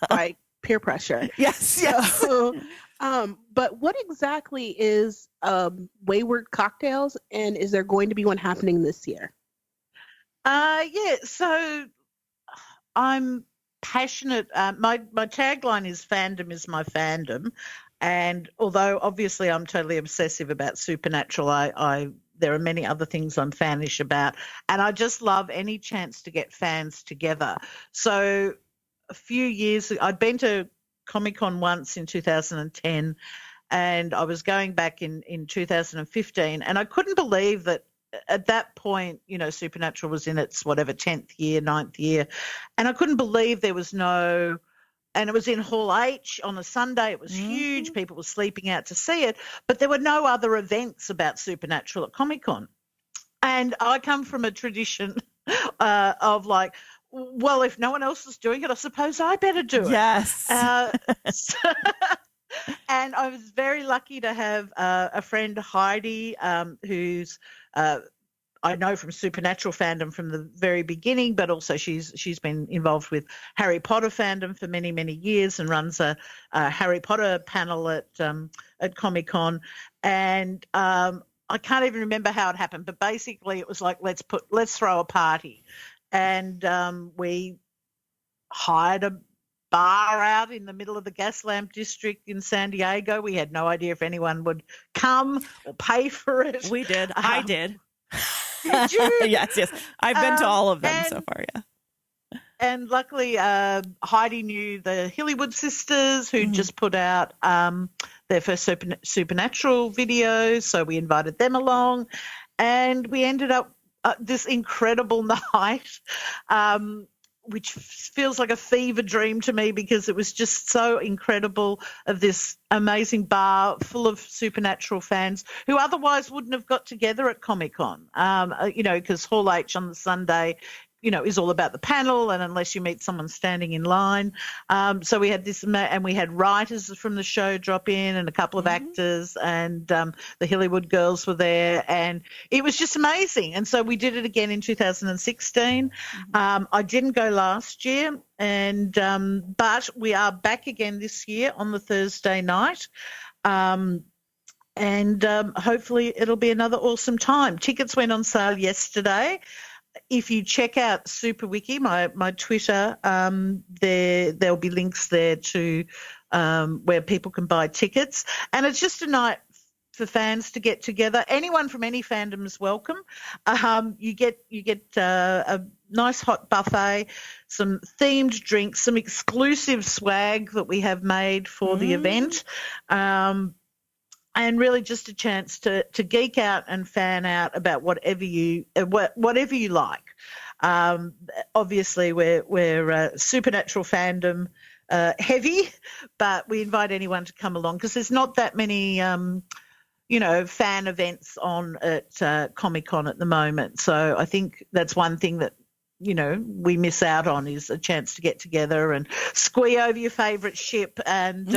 Speaker 2: by peer pressure.
Speaker 3: Yes.
Speaker 2: So, but what exactly is Wayward Cocktails, and is there going to be one happening this year?
Speaker 5: Yeah, so I'm passionate. My tagline is "Fandom is my fandom," and although obviously I'm totally obsessive about Supernatural, I there are many other things I'm fanish about, and I just love any chance to get fans together. So a few years, I'd been to Comic-Con once in 2010, and I was going back in 2015, and I couldn't believe that at that point, you know, Supernatural was in its 10th year, 9th year, and I couldn't believe there was no, and it was in Hall H on a Sunday. It was huge. People were sleeping out to see it, but there were no other events about Supernatural at Comic-Con. And I come from a tradition of like, well, if no one else is doing it, I suppose I better do it.
Speaker 3: Yes.
Speaker 5: And I was very lucky to have a friend, Heidi, who's I know from Supernatural fandom from the very beginning, but also she's been involved with Harry Potter fandom for many, many years and runs a Harry Potter panel at Comic-Con. And I can't even remember how it happened, but basically it was like, let's throw a party. And we hired a bar out in the middle of the Gaslamp district in San Diego. We had no idea if anyone would come or pay for it.
Speaker 3: We did. I did.
Speaker 5: Did you?
Speaker 3: Yes. I've been to all of them so far, yeah.
Speaker 5: And luckily, Heidi knew the Hillywood sisters who just put out their first Supernatural videos, so we invited them along, and we ended up this incredible night, which feels like a fever dream to me because it was just so incredible, of this amazing bar full of Supernatural fans who otherwise wouldn't have got together at Comic-Con, you know, because Hall H on the Sunday, you know, is all about the panel, and unless you meet someone standing in line. So we had this, and we had writers from the show drop in and a couple of actors, and the Hillywood girls were there, and it was just amazing. And so we did it again in 2016. I didn't go last year, and but we are back again this year on the Thursday night. And hopefully it'll be another awesome time. Tickets went on sale yesterday. If you check out Super Wiki, my Twitter, there'll be links there to where people can buy tickets. And it's just a night for fans to get together. Anyone from any fandom is welcome. You get a nice hot buffet, some themed drinks, some exclusive swag that we have made for the event. And really just a chance to geek out and fan out about whatever you like. Obviously, we're Supernatural fandom heavy, but we invite anyone to come along because there's not that many, you know, fan events on at Comic-Con at the moment. So I think that's one thing that, you know, we miss out on, is a chance to get together and squee over your favourite ship and,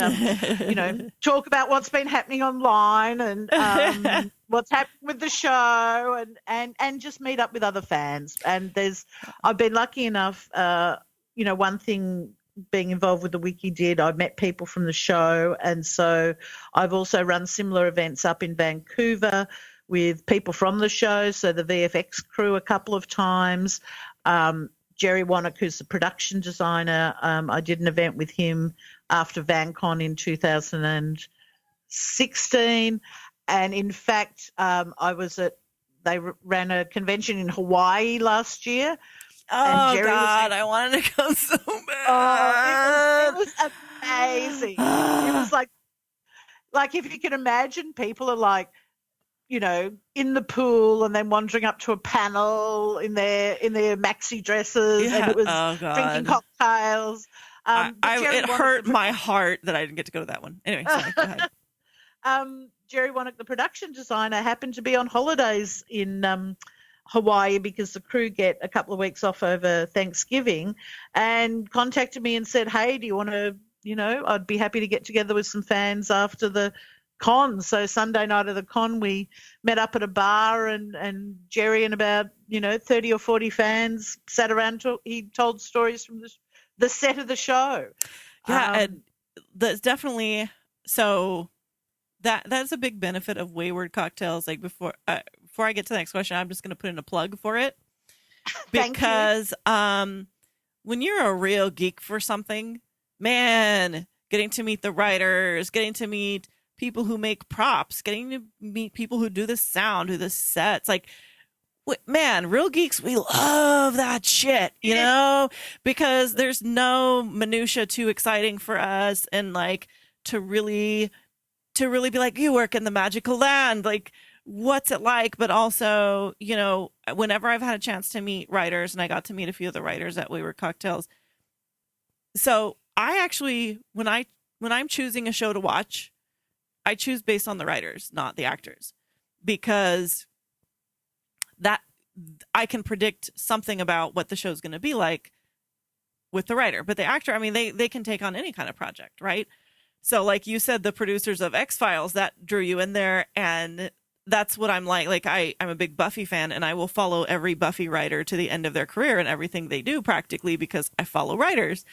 Speaker 5: you know, talk about what's been happening online and what's happened with the show and just meet up with other fans. And I've been lucky enough, you know, one thing being involved with the Wiki I met people from the show. And so I've also run similar events up in Vancouver with people from the show, so the VFX crew a couple of times. Jerry Wannock, who's the production designer, I did an event with him after VanCon in 2016. And in fact, they ran a convention in Hawaii last year.
Speaker 3: Oh, God, I wanted to go so bad.
Speaker 5: It was amazing. It was like if you can imagine, people are like, you know, in the pool and then wandering up to a panel in their maxi dresses, and it was drinking cocktails. It
Speaker 3: hurt my heart that I didn't get to go to that one. Anyway, sorry, go ahead.
Speaker 5: Jerry Wannock, the production designer, happened to be on holidays in Hawaii because the crew get a couple of weeks off over Thanksgiving, and contacted me and said, hey, do you want to, I'd be happy to get together with some fans after the con. So Sunday night of the con, we met up at a bar, and Jerry and about 30 or 40 fans sat around. He told stories from the set of the show.
Speaker 3: Yeah, and that's definitely so. That's a big benefit of Wayward Cocktails. Like before I get to the next question, I'm just going to put in a plug for it because when you're a real geek for something, man, getting to meet the writers, getting to meet people who make props, getting to meet people who do the sound, who the sets, like, man, real geeks, we love that shit, because there's no minutia too exciting for us, and like to really be like, you work in the magical land, like what's it like? But also, whenever I've had a chance to meet writers, and I got to meet a few of the writers at Wayward Cocktails. So I actually, when I'm choosing a show to watch, I choose based on the writers, not the actors, because that I can predict something about what the show's going to be like with the writer. But the actor, I mean, they can take on any kind of project, right? So like you said, the producers of X-Files, that drew you in there, and that's what I'm like. Like I'm a big Buffy fan, and I will follow every Buffy writer to the end of their career and everything they do practically, because I follow writers.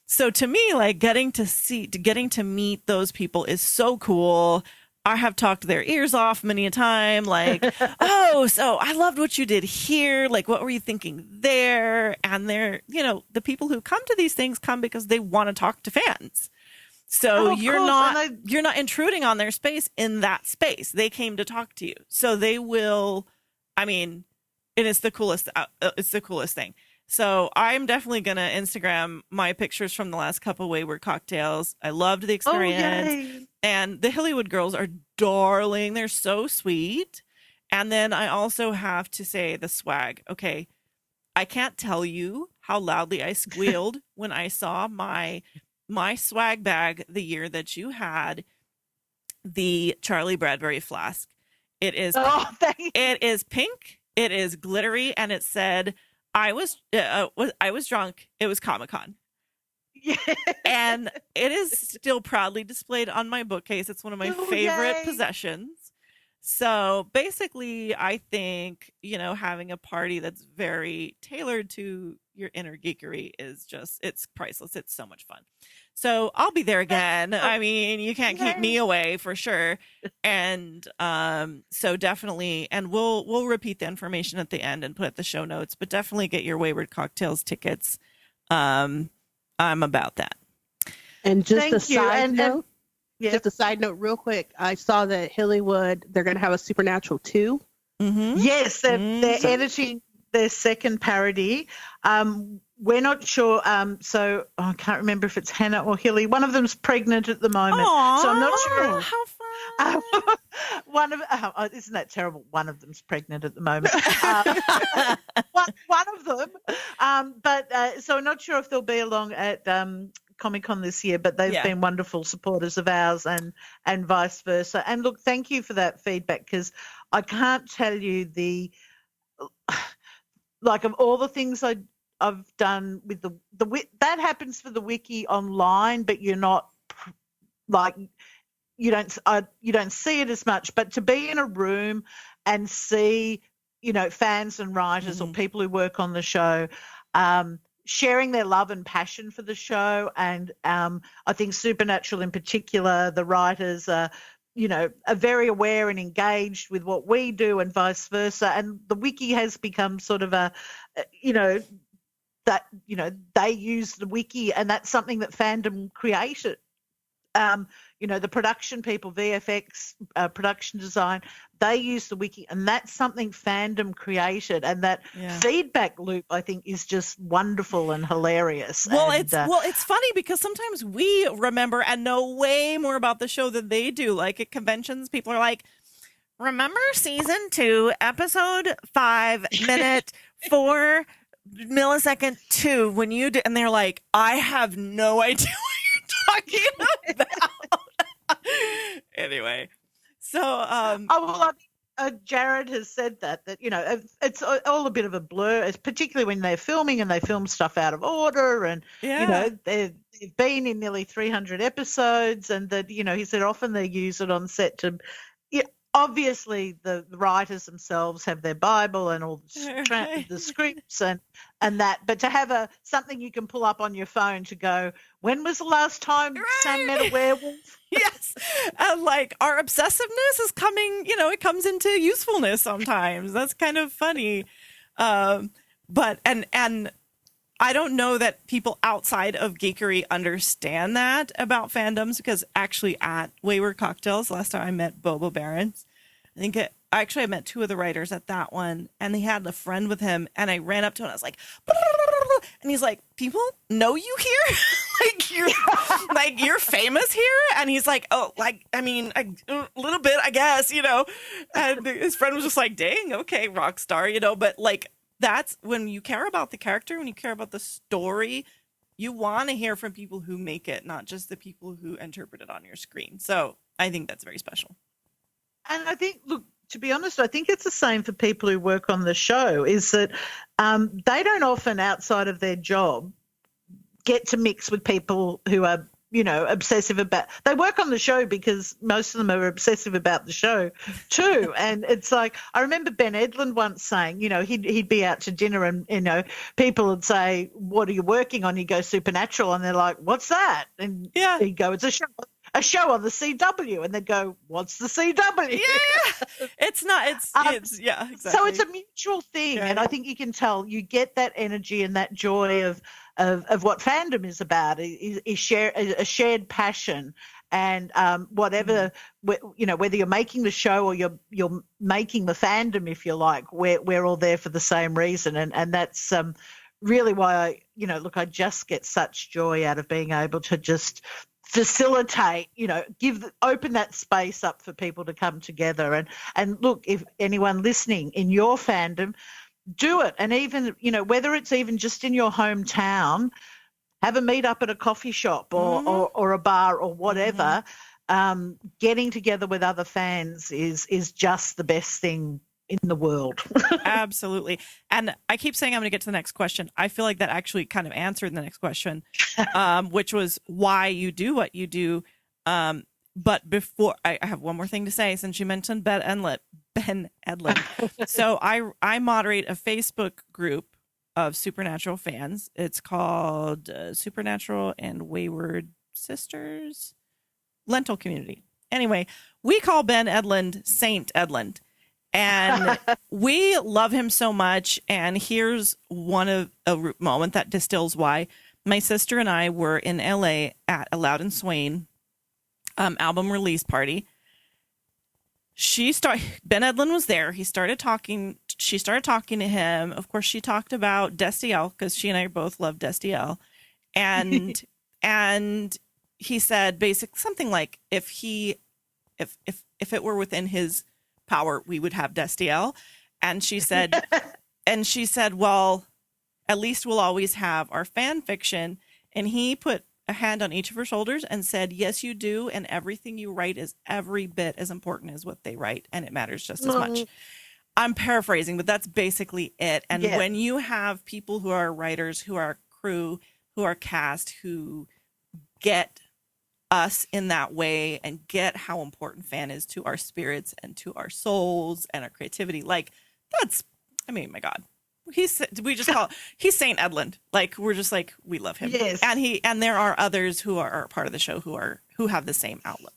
Speaker 3: So to me, like getting to meet those people is so cool. I have talked their ears off many a time, like, oh, so I loved what you did here. Like, what were you thinking there? And they're, the people who come to these things come because they want to talk to fans. So you're not intruding on their space in that space. They came to talk to you. So they will, I mean, and it's the coolest thing. So I'm definitely going to Instagram my pictures from the last couple Wayward Cocktails. I loved the experience. And the Hollywood girls are darling. They're so sweet. And then I also have to say the swag. Okay. I can't tell you how loudly I squealed when I saw my swag bag the year that you had the Charlie Bradbury flask. It is pink. It is glittery, and it said, I was drunk. It was Comic-Con. Yeah. And it is still proudly displayed on my bookcase. It's one of my favorite possessions. So basically, I think, having a party that's very tailored to your inner geekery is it's priceless. It's so much fun. So I'll be there again. I mean, you can't keep me away for sure. And so definitely, and we'll repeat the information at the end and put it the show notes, but definitely get your Wayward Cocktails tickets. I'm about that.
Speaker 2: And just a side note. Just a side note real quick. I saw that Hollywood, they're going to have a Supernatural 2.
Speaker 5: Mm-hmm. Yes, they're editing their second parody. We're not sure. So I can't remember if it's Hannah or Hilly. One of them's pregnant at the moment.
Speaker 3: Aww,
Speaker 5: so I'm not sure.
Speaker 3: How fun.
Speaker 5: Isn't that terrible? One of them's pregnant at the moment. One of them. But so I'm not sure if they'll be along at Comic-Con this year, but they've been wonderful supporters of ours and vice versa. And look, thank you for that feedback, because I can't tell you of all the things I've done with the that happens for the wiki online, but you're not you don't see it as much. But to be in a room and see fans and writers or people who work on the show sharing their love and passion for the show, and I think Supernatural in particular, the writers are very aware and engaged with what we do and vice versa. And the wiki has become sort of they use the wiki, and that's something that fandom created. The production people, VFX, production design, they use the wiki, and that's something fandom created. And that feedback loop, I think, is just wonderful and hilarious.
Speaker 3: Well, it's funny because sometimes we remember and know way more about the show than they do. Like at conventions, people are like, remember season 2, episode 5, minute 4, millisecond 2, when you did, and they're like, I have no idea what you're talking about. Anyway, So,
Speaker 5: Oh, well, Jared has said that it's all a bit of a blur, particularly when they're filming and they film stuff out of order, and they've been in nearly 300 episodes, and that he said often they use it on set to. Obviously, the writers themselves have their Bible and all the scripts and that, but to have something you can pull up on your phone to go, when was the last time Sam met a werewolf?
Speaker 3: Yes, and like our obsessiveness is coming. It comes into usefulness sometimes. That's kind of funny, but I don't know that people outside of geekery understand that about fandoms, because actually at Wayward Cocktails, last time I met Bobo Barons, I met two of the writers at that one, and he had a friend with him, and I ran up to him and I was like, and he's like, people know you here? you're famous here? And he's like, oh, a little bit, I guess, and his friend was just like, dang, okay, rock star, but like, that's when you care about the character, when you care about the story, you want to hear from people who make it, not just the people who interpret it on your screen. So I think that's very special.
Speaker 5: And I think, look, to be honest, I think it's the same for people who work on the show, is that they don't often, outside of their job, get to mix with people who are, obsessive about. They work on the show because most of them are obsessive about the show too. And it's like, I remember Ben Edlund once saying, he'd be out to dinner and, people would say, what are you working on? He'd go, Supernatural. And they're like, what's that? And he'd go, it's a show on the CW. And they'd go, what's the CW?
Speaker 3: Yeah. It's exactly.
Speaker 5: So it's a mutual thing. Yeah. And I think you can tell, you get that energy and that joy of what fandom is about, is a shared passion, and whatever, whether you're making the show or you're making the fandom, if you like, we're all there for the same reason, and that's really why I just get such joy out of being able to just facilitate, open that space up for people to come together, and look, if anyone listening in your fandom, do it. And even, whether it's even just in your hometown, have a meet up at a coffee shop or a bar or whatever. Getting together with other fans is just the best thing in the world.
Speaker 3: Absolutely. And I keep saying I'm going to get to the next question. I feel like that actually kind of answered the next question, which was why you do what you do. But before, I have one more thing to say, since you mentioned Ben Edlund. So I moderate a Facebook group of Supernatural fans. It's called Supernatural and Wayward Sisters Lentil Community. Anyway, we call Ben Edlund Saint Edlund. And we love him so much. And here's a moment that distills why. My sister and I were in LA at a Loud and Swain album release party. Ben Edlund was there. She started talking to him. Of course, she talked about Destiel, because she and I both love Destiel. And and he said basically something like, if it were within his power, we would have Destiel. And she said well, at least we'll always have our fan fiction. And he put a hand on each of her shoulders and said, yes, you do. And everything you write is every bit as important as what they write. And it matters just as much. I'm paraphrasing, but that's basically it. And when you have people who are writers, who are crew, who are cast, who get us in that way and get how important fan is to our spirits and to our souls and our creativity, like my God. He's Saint Edlund. Like, we're just like, we love him.
Speaker 5: Yes.
Speaker 3: And there are others who are part of the show who have the same outlook.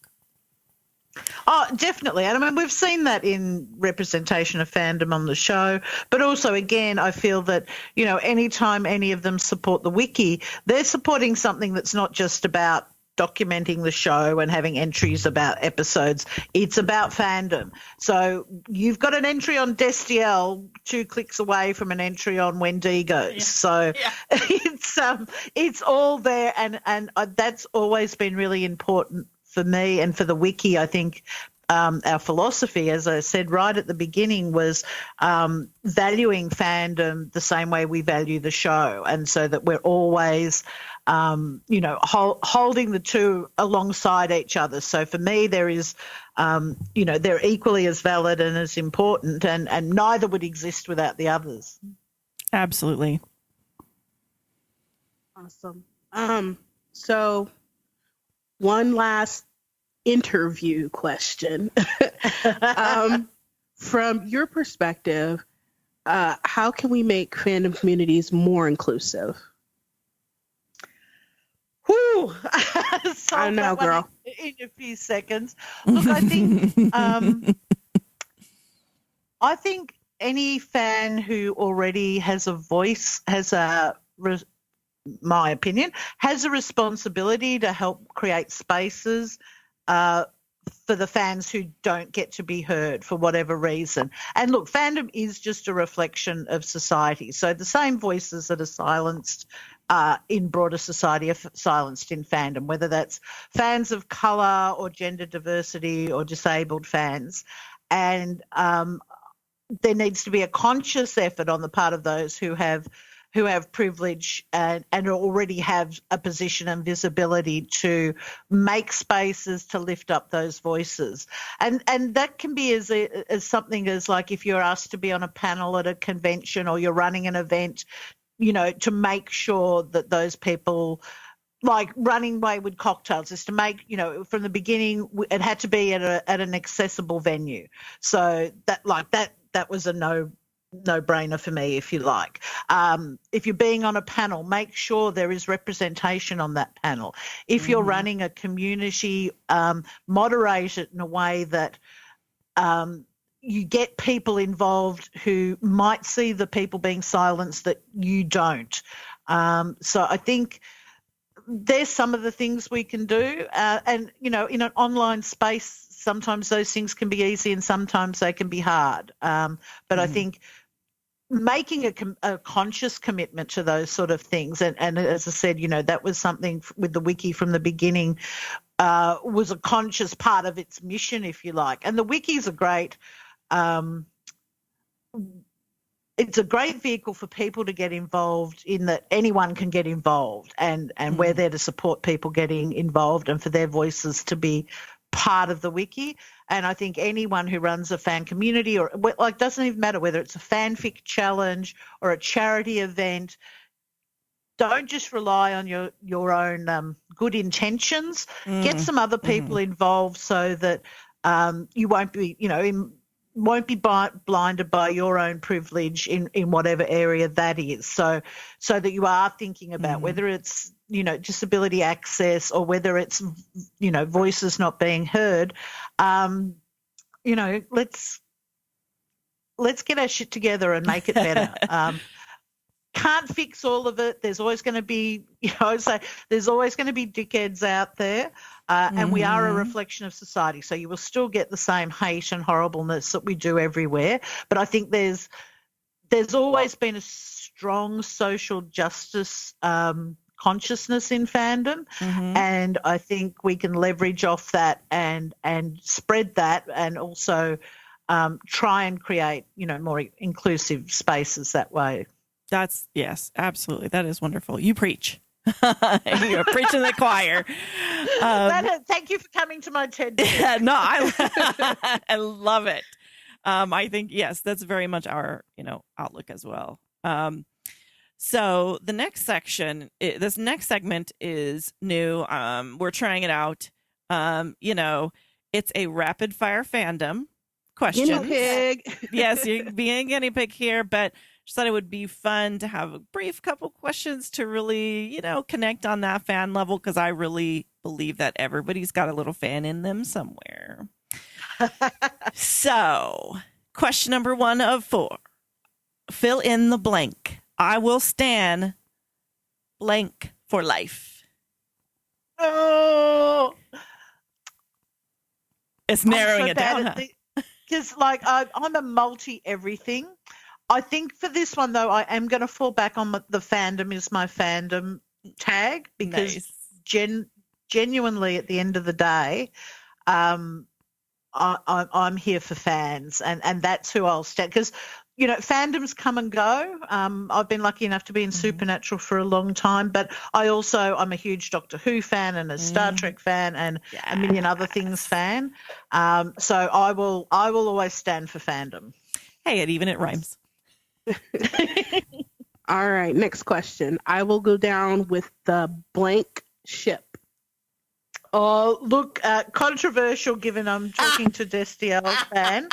Speaker 5: Oh, definitely. And I mean, we've seen that in representation of fandom on the show, but also, again, I feel that, anytime any of them support the wiki, they're supporting something that's not just about documenting the show and having entries about episodes. It's about fandom. So you've got an entry on Destiel 2 clicks away from an entry on Wendigos. Yeah. So it's all there, and that's always been really important for me and for the wiki. I think our philosophy, as I said right at the beginning, was valuing fandom the same way we value the show, and so that we're always holding the two alongside each other. So for me, there is, they're equally as valid and as important, and neither would exist without the others.
Speaker 3: Absolutely.
Speaker 2: Awesome. So one last interview question. From your perspective, how can we make fandom communities more inclusive?
Speaker 5: Whew.
Speaker 2: I know, girl.
Speaker 5: In a few seconds. Look, I think any fan who already has a voice my opinion, has a responsibility to help create spaces for the fans who don't get to be heard for whatever reason. And look, fandom is just a reflection of society. So the same voices that are silenced in broader society are silenced in fandom, whether that's fans of colour or gender diversity or disabled fans. And there needs to be a conscious effort on the part of those who have privilege and already have a position and visibility to make spaces to lift up those voices. And that can be as something as like if you're asked to be on a panel at a convention or you're running an event, to make sure that those people, like running Wayward Cocktails, is to make, from the beginning, it had to be at an accessible venue. So that was a no-brainer for me, if you like. If you're being on a panel, make sure there is representation on that panel. If you're running a community, moderate it in a way that you get people involved who might see the people being silenced that you don't. So I think there's some of the things we can do. And, in an online space, sometimes those things can be easy and sometimes they can be hard. But I think making a conscious commitment to those sort of things, and as I said, that was something with the wiki from the beginning, was a conscious part of its mission, if you like. And the wiki's it's a great vehicle for people to get involved in, that anyone can get involved, and we're there to support people getting involved and for their voices to be part of the wiki. And I think anyone who runs a fan community, or doesn't even matter whether it's a fanfic challenge or a charity event, don't just rely on your own good intentions. Get some other people involved so that you won't be, blinded by your own privilege in whatever area that is. So that you are thinking about whether it's, disability access or whether it's, voices not being heard. Let's get our shit together and make it better. Can't fix all of it. There's always going to be, there's always going to be dickheads out there, and we are a reflection of society. So you will still get the same hate and horribleness that we do everywhere. But I think there's always been a strong social justice consciousness in fandom, and I think we can leverage off that and spread that, and also try and create, more inclusive spaces that way.
Speaker 3: Yes, absolutely. That is wonderful. You preach. You're preaching the choir.
Speaker 5: Thank you for coming to my TED Talk.
Speaker 3: No, I love it. I think, yes, that's very much our, outlook as well. So the next section, this next segment is new. We're trying it out. It's a rapid fire fandom question.
Speaker 2: Guinea pig.
Speaker 3: Yes, you're being a guinea pig here, but just thought it would be fun to have a brief couple questions to really, connect on that fan level, because I really believe that everybody's got a little fan in them somewhere. So, question number 1 of 4. Fill in the blank. I will stand blank for life.
Speaker 5: Oh,
Speaker 3: it's narrowing it down.
Speaker 5: Because I'm a multi-everything. I think for this one, though, I am going to fall back on the fandom is my fandom tag, because genuinely at the end of the day, I'm here for fans, and that's who I'll stand. Because fandoms come and go. I've been lucky enough to be in Supernatural for a long time, but I'm a huge Doctor Who fan and a Star Trek fan and a million other things fan. So I will always stand for fandom.
Speaker 3: Hey, it rhymes.
Speaker 2: All right, next question. I will go down with the blank ship.
Speaker 5: Oh, look, controversial given I'm talking to Destiel's fan.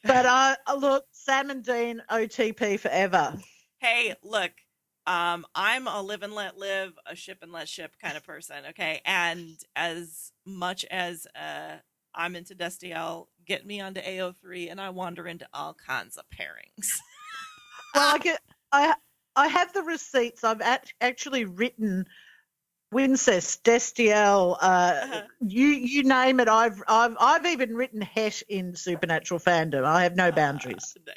Speaker 5: But look, Sam and Dean, OTP forever.
Speaker 3: Hey, look, I'm a live and let live, a ship and let ship kind of person, okay? And as much as I'm into Destiel, get me onto AO3 and I wander into all kinds of pairings.
Speaker 5: Well, I have the receipts. I've actually written Wincest, Destiel, you name it. I've even written Het in Supernatural fandom. I have no boundaries.
Speaker 3: Nice.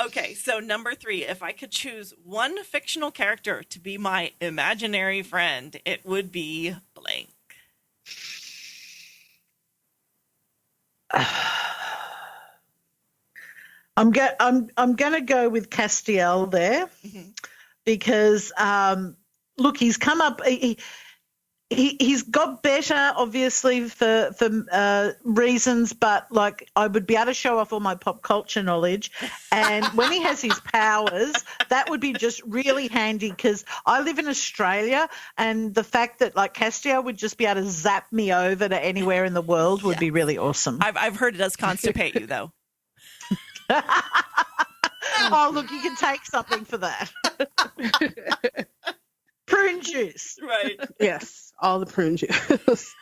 Speaker 3: Okay, so number 3, if I could choose one fictional character to be my imaginary friend, it would be blank.
Speaker 5: I'm going to go with Castiel there because look, he's come up. He's got better, obviously, for reasons, but like I would be able to show off all my pop culture knowledge, and when he has his powers, that would be just really handy because I live in Australia, and the fact that like Castiel would just be able to zap me over to anywhere in the world would be really awesome.
Speaker 3: I've heard it does constipate you though.
Speaker 5: Oh, look, you can take something for that. Prune juice.
Speaker 3: Right.
Speaker 2: Yes, all the prune juice.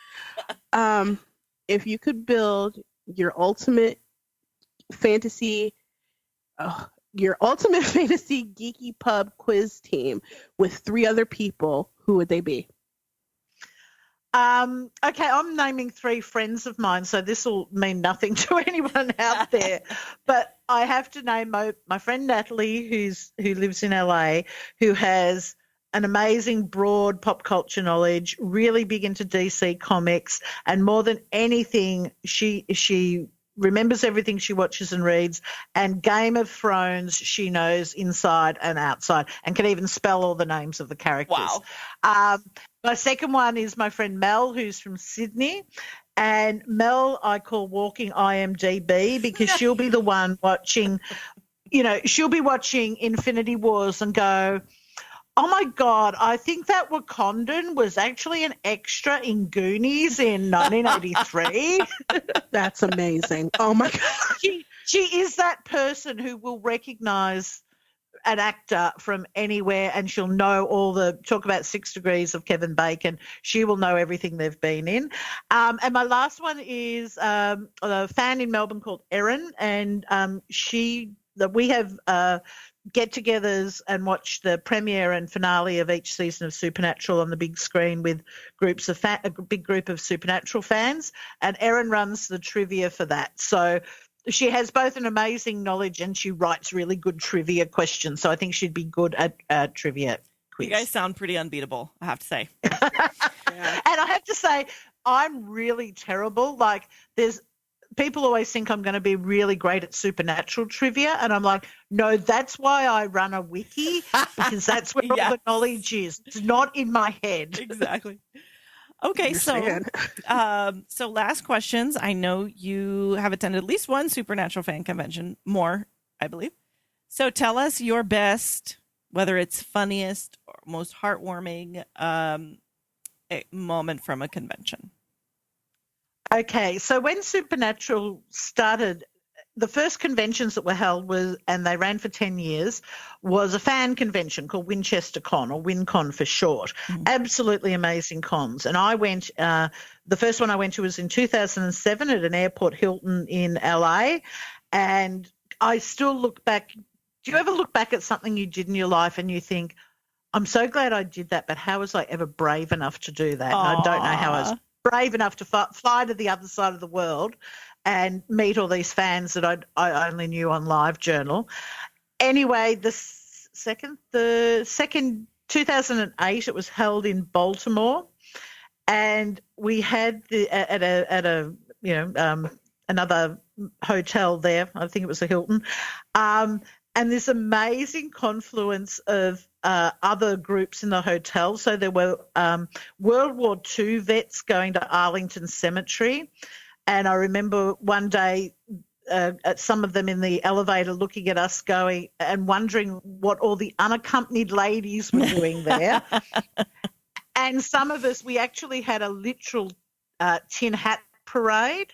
Speaker 2: If you could build your ultimate fantasy geeky pub quiz team with 3 other people, who would they be?
Speaker 5: Okay, I'm naming 3 friends of mine, so this will mean nothing to anyone out there. But I have to name my friend Natalie, who lives in LA, who has an amazing broad pop culture knowledge, really big into DC comics, and more than anything, she remembers everything she watches and reads, and Game of Thrones she knows inside and outside and can even spell all the names of the characters.
Speaker 3: Wow.
Speaker 5: My second one is my friend Mel, who's from Sydney. And Mel I call walking IMDb because she'll be the one watching, she'll be watching Infinity Wars and go, oh, my God, I think that Wakandan was actually an extra in Goonies in 1983.
Speaker 2: That's amazing. Oh, my God.
Speaker 5: She is that person who will recognise an actor from anywhere, and she'll know talk about 6 Degrees of Kevin Bacon. She will know everything they've been in. And my last one is a fan in Melbourne called Erin, and we have get-togethers and watch the premiere and finale of each season of Supernatural on the big screen with a big group of Supernatural fans, and Erin runs the trivia for that. So she has both an amazing knowledge and she writes really good trivia questions. So I think she'd be good at trivia quiz.
Speaker 3: You guys sound pretty unbeatable, I have to say.
Speaker 5: Yeah. And I have to say, I'm really terrible. Like, people always think I'm going to be really great at Supernatural trivia, and I'm like, no, that's why I run a wiki, because that's where all the knowledge is. It's not in my head.
Speaker 3: Exactly. Okay, so last questions. I know you have attended at least one Supernatural fan convention, more, I believe. So tell us your best, whether it's funniest or most heartwarming moment from a convention.
Speaker 5: Okay, so when Supernatural started, the first conventions that were held and they ran for 10 years, was a fan convention called Winchester Con, or WinCon for short. Mm-hmm. Absolutely amazing cons. And I went, the first one I went to was in 2007 at an airport Hilton in LA. And I still look back. Do you ever look back at something you did in your life and you think, I'm so glad I did that, but how was I ever brave enough to do that? And I don't know how I was brave enough to fly to the other side of the world and meet all these fans that I only knew on LiveJournal. Anyway, the second 2008, it was held in Baltimore, and we had another hotel there. I think it was the Hilton. And this amazing confluence of other groups in the hotel. So there were World War II vets going to Arlington Cemetery. And I remember one day at some of them in the elevator looking at us going and wondering what all the unaccompanied ladies were doing there. And some of us, we actually had a literal tin hat parade.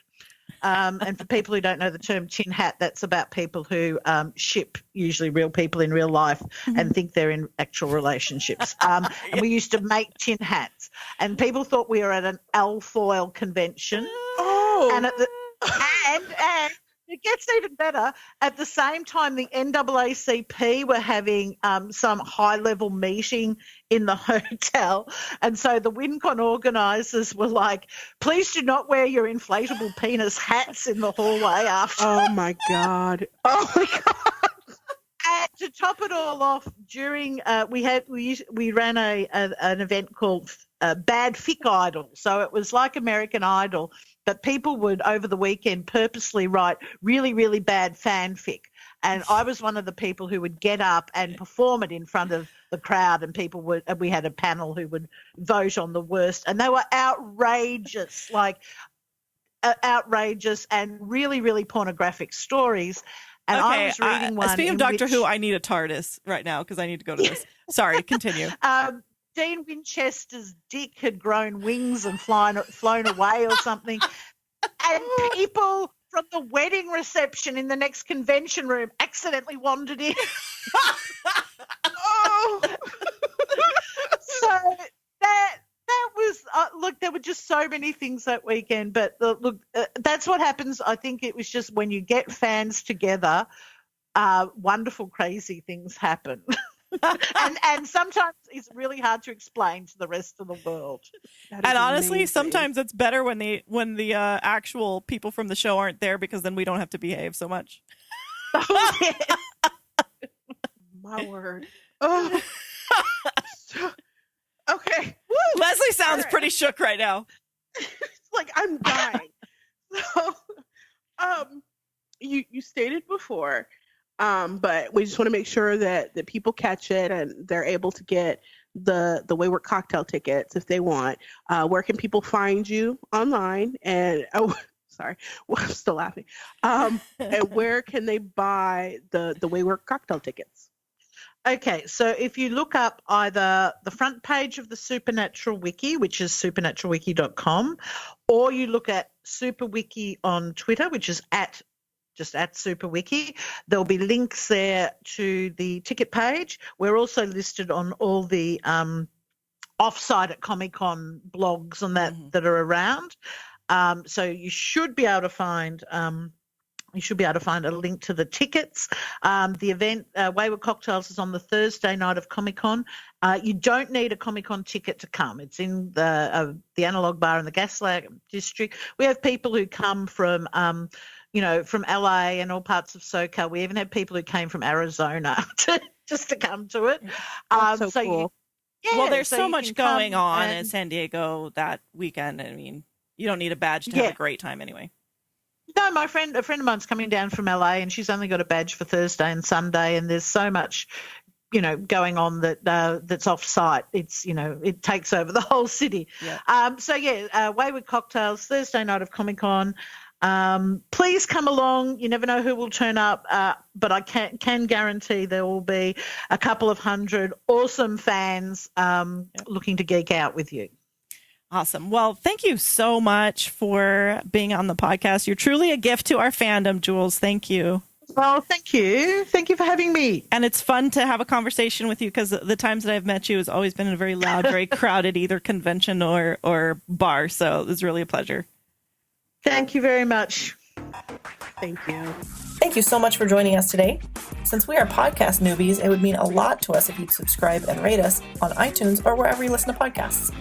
Speaker 5: And for people who don't know the term tin hat, that's about people who ship usually real people in real life and think they're in actual relationships. And we used to make tin hats, and people thought we were at an alfoil convention.
Speaker 2: Oh,
Speaker 5: And and it gets even better. At the same time, the NAACP were having some high-level meeting in the hotel. And so the WinCon organisers were like, please do not wear your inflatable penis hats in the hallway after.
Speaker 2: oh my God. Oh my God.
Speaker 5: And to top it all off, during we ran an event called Bad Fic Idol. So it was like American Idol, but people would over the weekend purposely write really, really bad fanfic. And I was one of the people who would get up and perform it in front of the crowd, and we had a panel who would vote on the worst, and they were outrageous, outrageous and really, really pornographic stories. And I was reading one.
Speaker 3: Speaking of Doctor Who, I need a TARDIS right now because I need to go to this. Sorry, continue.
Speaker 5: Dean Winchester's dick had grown wings and flown away or something. And people from the wedding reception in the next convention room accidentally wandered in.
Speaker 2: Oh.
Speaker 5: So that was, look, there were just so many things that weekend. But look, that's what happens. I think it was just when you get fans together, wonderful, crazy things happen. and sometimes it's really hard to explain to the rest of the world.
Speaker 3: And honestly, sometimes it's better when the actual people from the show aren't there, because then we don't have to behave so much.
Speaker 2: My word. Oh. Okay. Woo.
Speaker 3: Leslie sounds pretty shook right now.
Speaker 2: It's like I'm dying. So, you stated before, but we just want to make sure that people catch it and they're able to get the Wayward Cocktail tickets if they want. Where can people find you online? And sorry, I'm still laughing. And where can they buy the Wayward Cocktail tickets?
Speaker 5: Okay, so if you look up either the front page of the Supernatural Wiki, which is supernaturalwiki.com, or you look at Super Wiki on Twitter, which is just at Super Wiki, there'll be links there to the ticket page. We're also listed on all the offsite at Comic-Con blogs and that are around. So you should be able to find a link to the tickets. The event, Wayward Cocktails, is on the Thursday night of Comic-Con. You don't need a Comic-Con ticket to come. It's in the Analog Bar in the Gaslamp District. We have people who come from, from LA and all parts of SoCal. We even have people who came from Arizona just to come to it.
Speaker 2: That's so cool.
Speaker 3: Well, there's so much going on in San Diego that weekend. I mean, you don't need a badge to have a great time anyway.
Speaker 5: No, a friend of mine's coming down from LA, and she's only got a badge for Thursday and Sunday, and there's so much, going on that's off site. It's, it takes over the whole city. Yeah. Wayward Cocktails, Thursday night of Comic-Con. Please come along. You never know who will turn up, but I can guarantee there will be a couple of hundred awesome fans looking to geek out with you.
Speaker 3: Awesome. Well, thank you so much for being on the podcast. You're truly a gift to our fandom, Jules. Thank you.
Speaker 5: Well, thank you. Thank you for having me.
Speaker 3: And it's fun to have a conversation with you, because the times that I've met you has always been in a very loud, very crowded either convention or bar. So it was really a pleasure.
Speaker 5: Thank you very much.
Speaker 2: Thank you.
Speaker 1: Thank you so much for joining us today. Since we are podcast newbies, it would mean a lot to us if you'd subscribe and rate us on iTunes or wherever you listen to podcasts.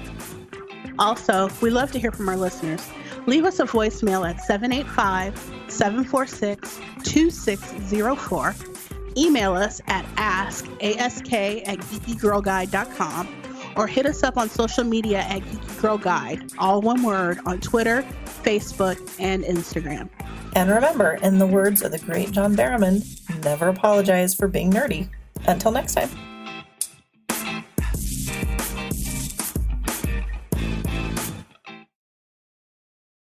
Speaker 2: Also, we love to hear from our listeners. Leave us a voicemail at 785-746-2604. Email us at ask@geekygirlguide.com, or hit us up on social media at Geeky Girl Guide, all one word, on Twitter, Facebook, and Instagram.
Speaker 1: And remember, in the words of the great John Barrowman, never apologize for being nerdy. Until next time.